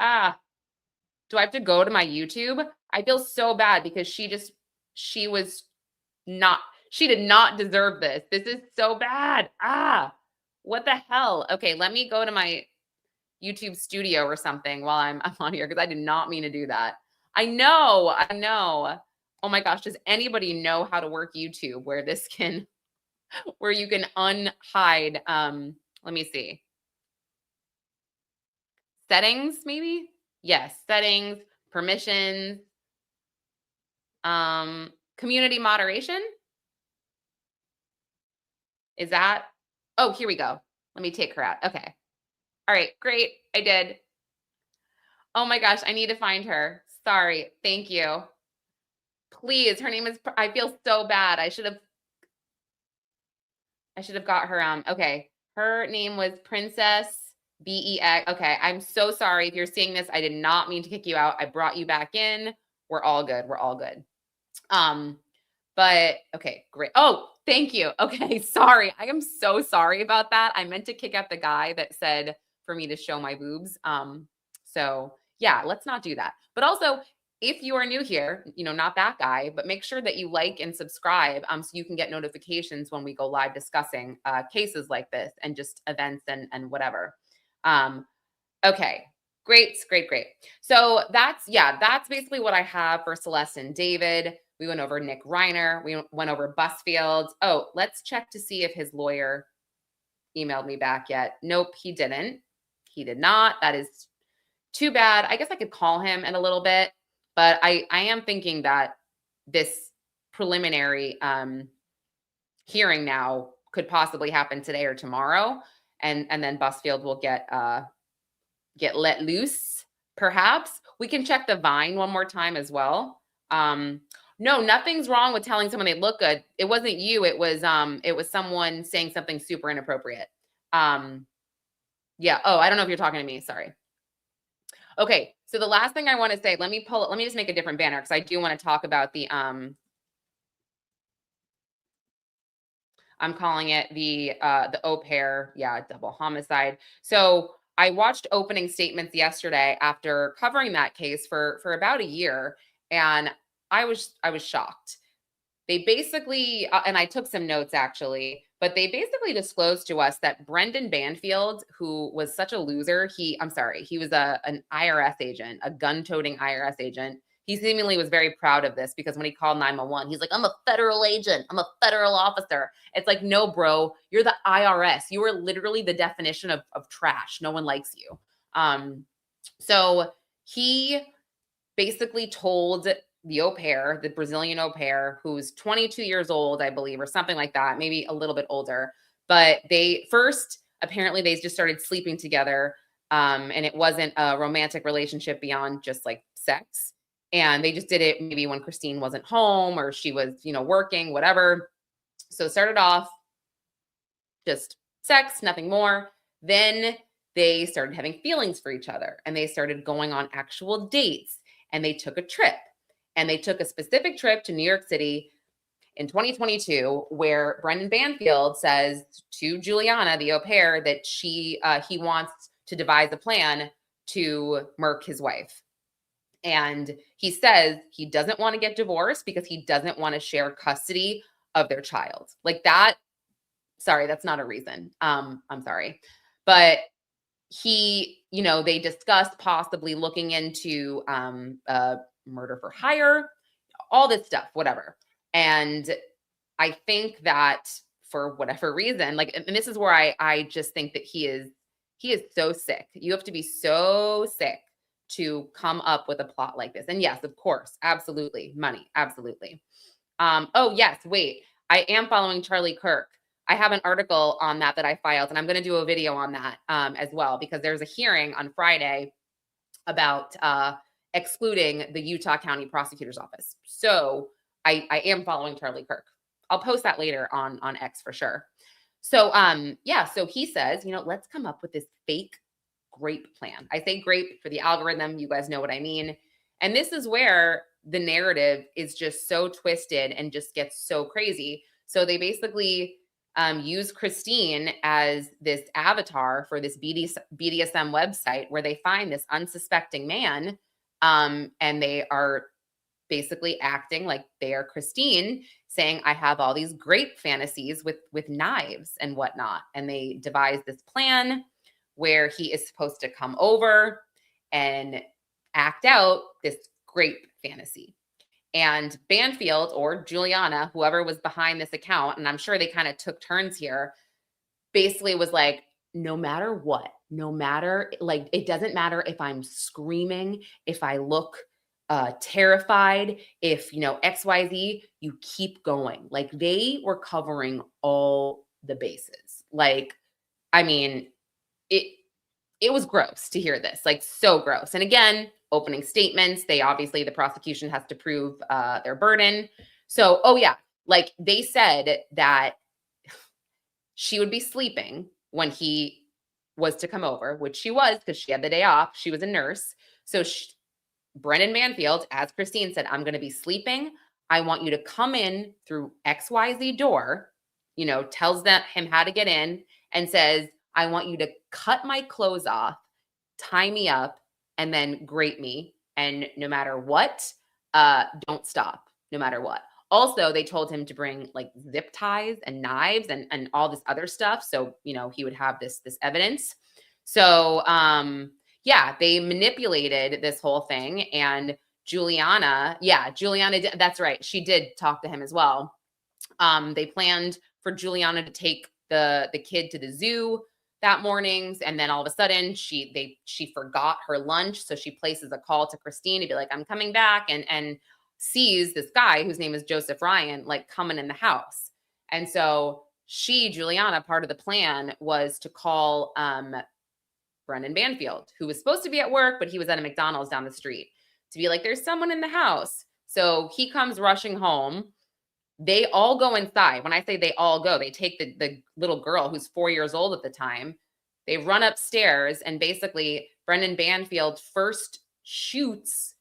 Speaker 1: do I have to go to my YouTube? I feel so bad because she did not deserve this. This is so bad. What the hell? Okay, let me go to my YouTube studio or something while I'm on here because I did not mean to do that. I know. Oh my gosh, does anybody know how to work YouTube where you can unhide? Let me see. settings, maybe? Yes, settings, permissions, community moderation. Is that? Oh, here we go. Let me take her out. Okay. All right, great. I did. Oh my gosh, I need to find her. Sorry. Thank you. Please, her name is, I feel so bad. I should have got her, okay. Her name was Princess BEX. Okay, I'm so sorry if you're seeing this. I did not mean to kick you out. I brought you back in. We're all good. We're all good. But okay, great. Oh, thank you. Okay, sorry. I am so sorry about that. I meant to kick out the guy that said for me to show my boobs. So yeah, let's not do that. But also, if you are new here, you know, not that guy, but make sure that you like and subscribe so you can get notifications when we go live discussing cases like this and just events and whatever. Okay, great. So that's basically what I have for Celeste and David. We went over Nick Reiner. We went over Busfield. Oh, let's check to see if his lawyer emailed me back yet. Nope, he didn't. He did not. That is too bad. I guess I could call him in a little bit, but I am thinking that this preliminary hearing now could possibly happen today or tomorrow, and then Busfield will get let loose. Perhaps we can check the Vine one more time as well. No, nothing's wrong with telling someone they look good. It wasn't you. It was someone saying something super inappropriate. Yeah. Oh, I don't know if you're talking to me. Sorry. Okay. So the last thing I want to say, let me just make a different banner because I do want to talk about the, I'm calling it the au pair. Yeah. Double homicide. So I watched opening statements yesterday after covering that case for about a year. And I was shocked. They basically, and I took some notes actually, but they basically disclosed to us that Brendan Banfield, who was such a loser, he was an IRS agent, a gun-toting IRS agent. He seemingly was very proud of this because when he called 911, he's like, I'm a federal agent. I'm a federal officer. It's like, no, bro, you're the IRS. You are literally the definition of trash. No one likes you. So he basically told the au pair, the Brazilian au pair, who's 22 years old, I believe, or something like that, maybe a little bit older. But apparently they just started sleeping together. And it wasn't a romantic relationship beyond just like sex. And they just did it maybe when Christine wasn't home or she was, working, whatever. So it started off just sex, nothing more. Then they started having feelings for each other and they started going on actual dates and they took a trip. And they took a specific trip to New York City in 2022, where Brendan Banfield says to Juliana, the au pair, that he wants to devise a plan to murk his wife. And he says he doesn't want to get divorced because he doesn't want to share custody of their child. Like that. Sorry, that's not a reason. I'm sorry. But they discussed possibly looking into murder for hire, all this stuff, whatever. And I think that for whatever reason, and this is where I just think that he is so sick. You have to be so sick to come up with a plot like this. And yes, of course, absolutely. Money, absolutely. Oh yes, wait, I am following Charlie Kirk. I have an article on that I filed, and I'm going to do a video on that as well, because there's a hearing on Friday about excluding the Utah County Prosecutor's Office. So I am following Charlie Kirk. I'll post that later on X for sure. So so he says, let's come up with this fake grape plan. I say grape for the algorithm. You guys know what I mean. And this is where the narrative is just so twisted and just gets so crazy. So they basically use Christine as this avatar for this BDSM website where they find this unsuspecting man. And they are basically acting like they are Christine, saying, I have all these grape fantasies with knives and whatnot. And they devise this plan where he is supposed to come over and act out this grape fantasy. And Banfield or Juliana, whoever was behind this account, and I'm sure they kind of took turns here, basically was like, no matter what, no matter, like, it doesn't matter if I'm screaming, if I look terrified, if, you know, XYZ, you keep going. Like, they were covering all the bases. Like, I mean, it was gross to hear this, like, so gross. And again, opening statements, the prosecution has to prove their burden. So, oh yeah, like, they said that she would be sleeping when he was to come over, which she was, because she had the day off. She was a nurse. So Brendan Banfield, as Christine said, I'm going to be sleeping. I want you to come in through XYZ door, you know, tells him how to get in, and says, I want you to cut my clothes off, tie me up, and then grate me. And no matter what, don't stop, no matter what. Also, they told him to bring like zip ties and knives and all this other stuff. So, you know, he would have this evidence. So, yeah, they manipulated this whole thing. And Juliana, that's right. She did talk to him as well. They planned for Juliana to take the kid to the zoo that mornings, and then all of a sudden she forgot her lunch. So she places a call to Christine to be like, I'm coming back, and sees this guy whose name is Joseph Ryan, like, coming in the house. And so Juliana, part of the plan was to call Brendan Banfield, who was supposed to be at work, but he was at a McDonald's down the street, to be like, there's someone in the house. So he comes rushing home. They all go inside. When I say they all go, they take the little girl who's 4 years old at the time. They run upstairs, and basically Brendan Banfield first shoots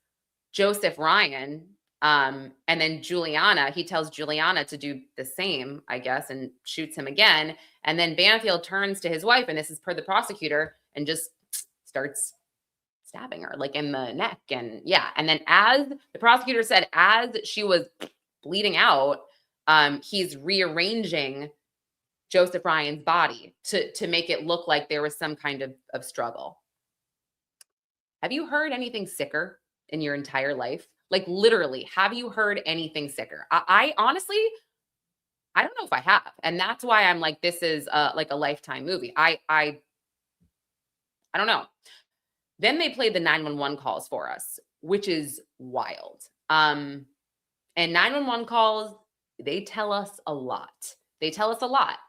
Speaker 1: Joseph Ryan. And then Juliana, he tells Juliana to do the same, I guess, and shoots him again. And then Banfield turns to his wife, and this is per the prosecutor, and just starts stabbing her, like, in the neck. And yeah. And then, as the prosecutor said, as she was bleeding out, he's rearranging Joseph Ryan's body to make it look like there was some kind of struggle. Have you heard anything sicker in your entire life? Like, literally, have you heard anything sicker? I honestly, I don't know if I have. And that's why I'm like, this is like a Lifetime movie. I don't know. Then they played the 911 calls for us, which is wild. And 911 calls, they tell us a lot. They tell us a lot.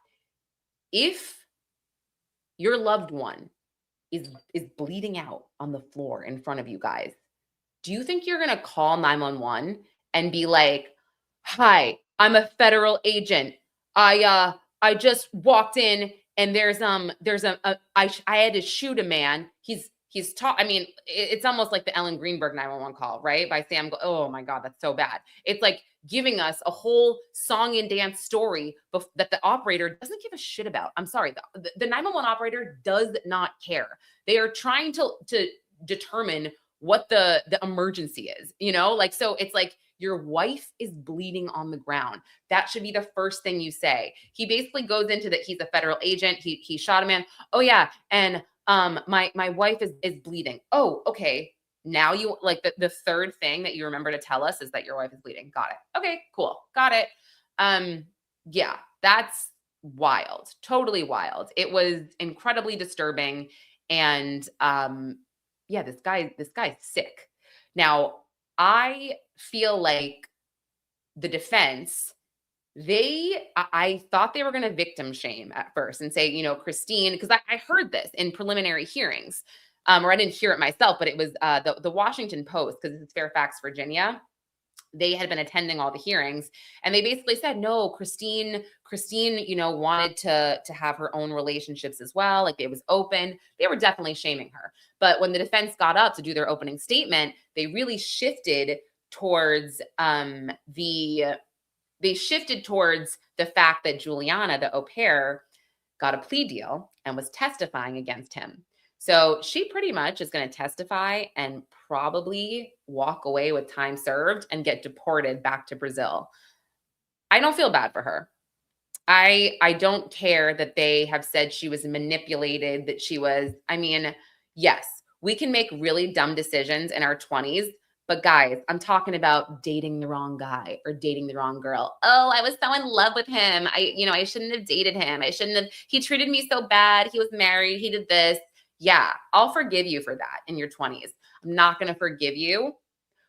Speaker 1: If your loved one is bleeding out on the floor in front of you guys, do you think you're going to call 911 and be like, hi, I'm a federal agent. I just walked in, and I had to shoot a man. I mean, it's almost like the Ellen Greenberg 911 call, right? By Sam. Oh my God, that's so bad. It's like giving us a whole song and dance story that the operator doesn't give a shit about. I'm sorry. The 911 operator does not care. They are trying to determine what the emergency is, you know? Like, so it's like, your wife is bleeding on the ground. That should be the first thing you say. He basically goes into that he's a federal agent. He shot a man. Oh yeah. And my wife is bleeding. Oh, okay. Now you, like, the third thing that you remember to tell us is that your wife is bleeding. Got it. Okay, cool. Got it. Yeah, that's wild. Totally wild. It was incredibly disturbing. And yeah, this guy's sick. Now, I feel like the defense, I thought they were going to victim shame at first and say, you know, Christine, because I heard this in preliminary hearings, or I didn't hear it myself, but it was the Washington Post, because it's Fairfax, Virginia. They had been attending all the hearings, and they basically said, no, Christine, you know, wanted to have her own relationships as well. Like, it was open. They were definitely shaming her. But when the defense got up to do their opening statement, they really shifted towards the fact that Juliana, the au pair, got a plea deal and was testifying against him. So she pretty much is going to testify and probably walk away with time served and get deported back to Brazil. I don't feel bad for her. I don't care that they have said she was manipulated, that she was, I mean, yes, we can make really dumb decisions in our 20s, but guys, I'm talking about dating the wrong guy or dating the wrong girl. Oh, I was so in love with him. I shouldn't have dated him. He treated me so bad. He was married. He did this. yeah, I'll forgive you for that in your 20s. I'm not going to forgive you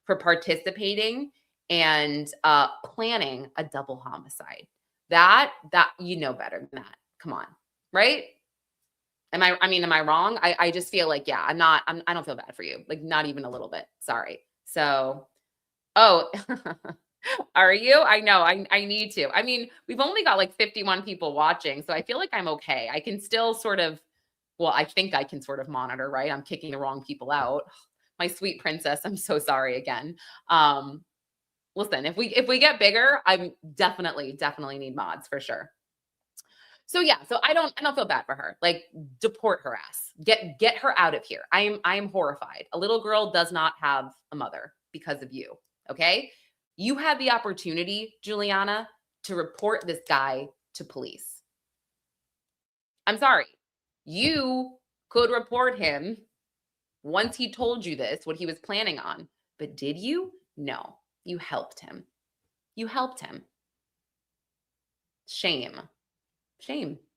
Speaker 1: for participating and planning a double homicide. That you know better than that. Come on, right? Am I wrong? I just feel like, yeah, I don't feel bad for you. Like, not even a little bit. Sorry. So, oh, are you? I know. I need to. I mean, we've only got like 51 people watching, so I feel like I'm okay. I can still sort of, well, I think I can sort of monitor, right? I'm kicking the wrong people out. My sweet princess, I'm so sorry again. Listen, if we get bigger, I'm definitely need mods for sure. So yeah, so I don't feel bad for her. Like, deport her ass. Get her out of here. I am horrified. A little girl does not have a mother because of you. Okay? You had the opportunity, Juliana, to report this guy to police. I'm sorry. You could report him once he told you this, what he was planning on. But did you? No. You helped him. You helped him. Shame.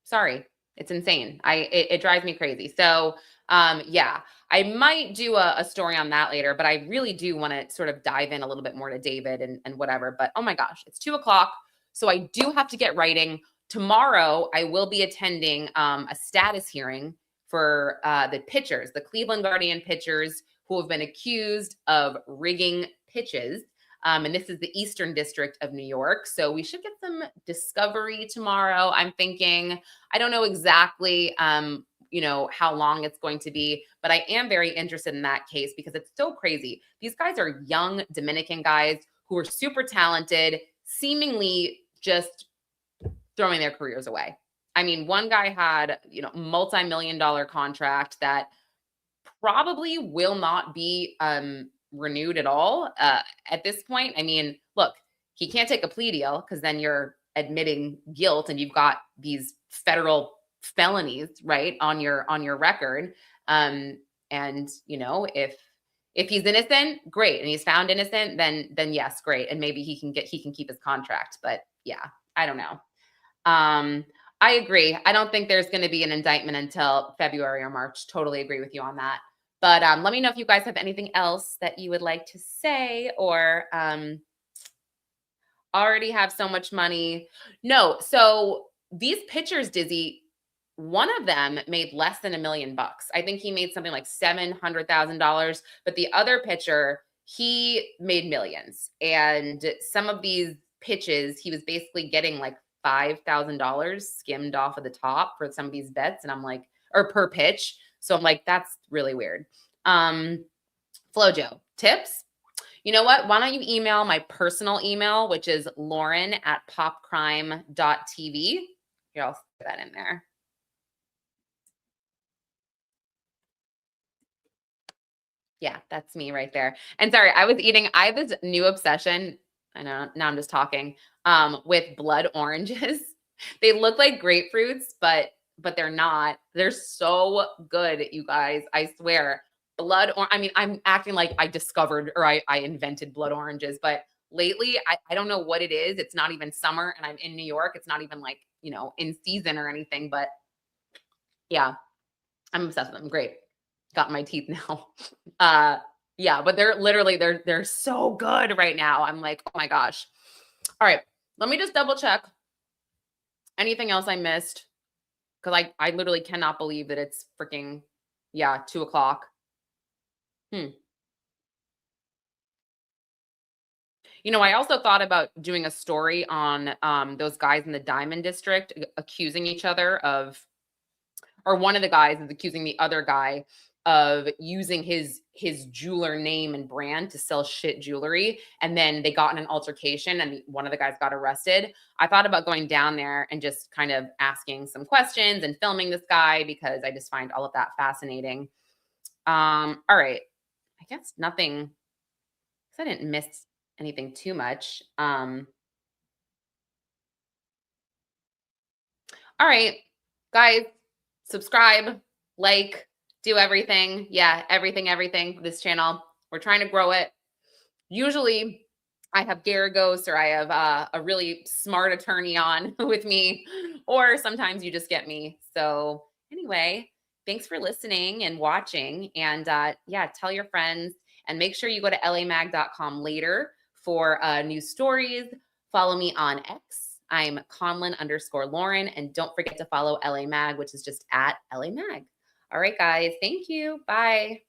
Speaker 1: Sorry. It's insane. It drives me crazy. So yeah, I might do a story on that later, but I really do want to sort of dive in a little bit more to David and whatever. But oh my gosh, it's 2:00. So I do have to get writing. Tomorrow, I will be attending a status hearing for the pitchers, the Cleveland Guardian pitchers who have been accused of rigging pitches. And this is the Eastern District of New York. So we should get some discovery tomorrow. I'm thinking, I don't know exactly, how long it's going to be, but I am very interested in that case because it's so crazy. These guys are young Dominican guys who are super talented, seemingly just throwing their careers away. I mean, one guy had, multi-million-dollar contract that probably will not be renewed at all at this point. I mean, look, he can't take a plea deal because then you're admitting guilt and you've got these federal felonies, right, on your record. And if he's innocent, great, and he's found innocent, then yes, great, and maybe he can keep his contract. But yeah, I don't know. I agree. I don't think there's going to be an indictment until February or March. Totally agree with you on that. But let me know if you guys have anything else that you would like to say or already have so much money. No. So these pitchers, Dizzy, one of them made less than $1 million. I think he made something like $700,000. But the other pitcher, he made millions. And some of these pitches, he was basically getting like $5,000 skimmed off of the top for some of these bets. And I'm like, or per pitch. So I'm like, that's really weird. Flojo, tips? You know what? Why don't you email my personal email, which is lauren@popcrime.tv. Here, I'll put that in there. Yeah, that's me right there. And sorry, I have this new obsession. I know, now I'm just talking, with blood oranges. They look like grapefruits, but they're not. They're so good, you guys. I swear. I'm acting like I discovered or I invented blood oranges, but lately I don't know what it is. It's not even summer and I'm in New York. It's not even like, in season or anything, but yeah, I'm obsessed with them. Great. Got in my teeth now. Yeah, but they're so good right now. I'm like, oh my gosh. All right. Let me just double check. Anything else I missed? Because I literally cannot believe that it's freaking, 2:00. I also thought about doing a story on those guys in the Diamond District accusing each other of, or one of the guys is accusing the other guy of using his jeweler name and brand to sell shit jewelry. And then they got in an altercation and one of the guys got arrested. I thought about going down there and just kind of asking some questions and filming this guy because I just find all of that fascinating. All right. I guess nothing, because I didn't miss anything too much. All right, guys, subscribe, like, do everything. Yeah, everything. This channel, we're trying to grow it. Usually I have Garagos or I have a really smart attorney on with me, or sometimes you just get me. So anyway, thanks for listening and watching. And yeah, tell your friends and make sure you go to lamag.com later for news stories. Follow me on X. I'm Conlin_Lauren. And don't forget to follow LA Mag, which is just at LA Mag. All right, guys. Thank you. Bye.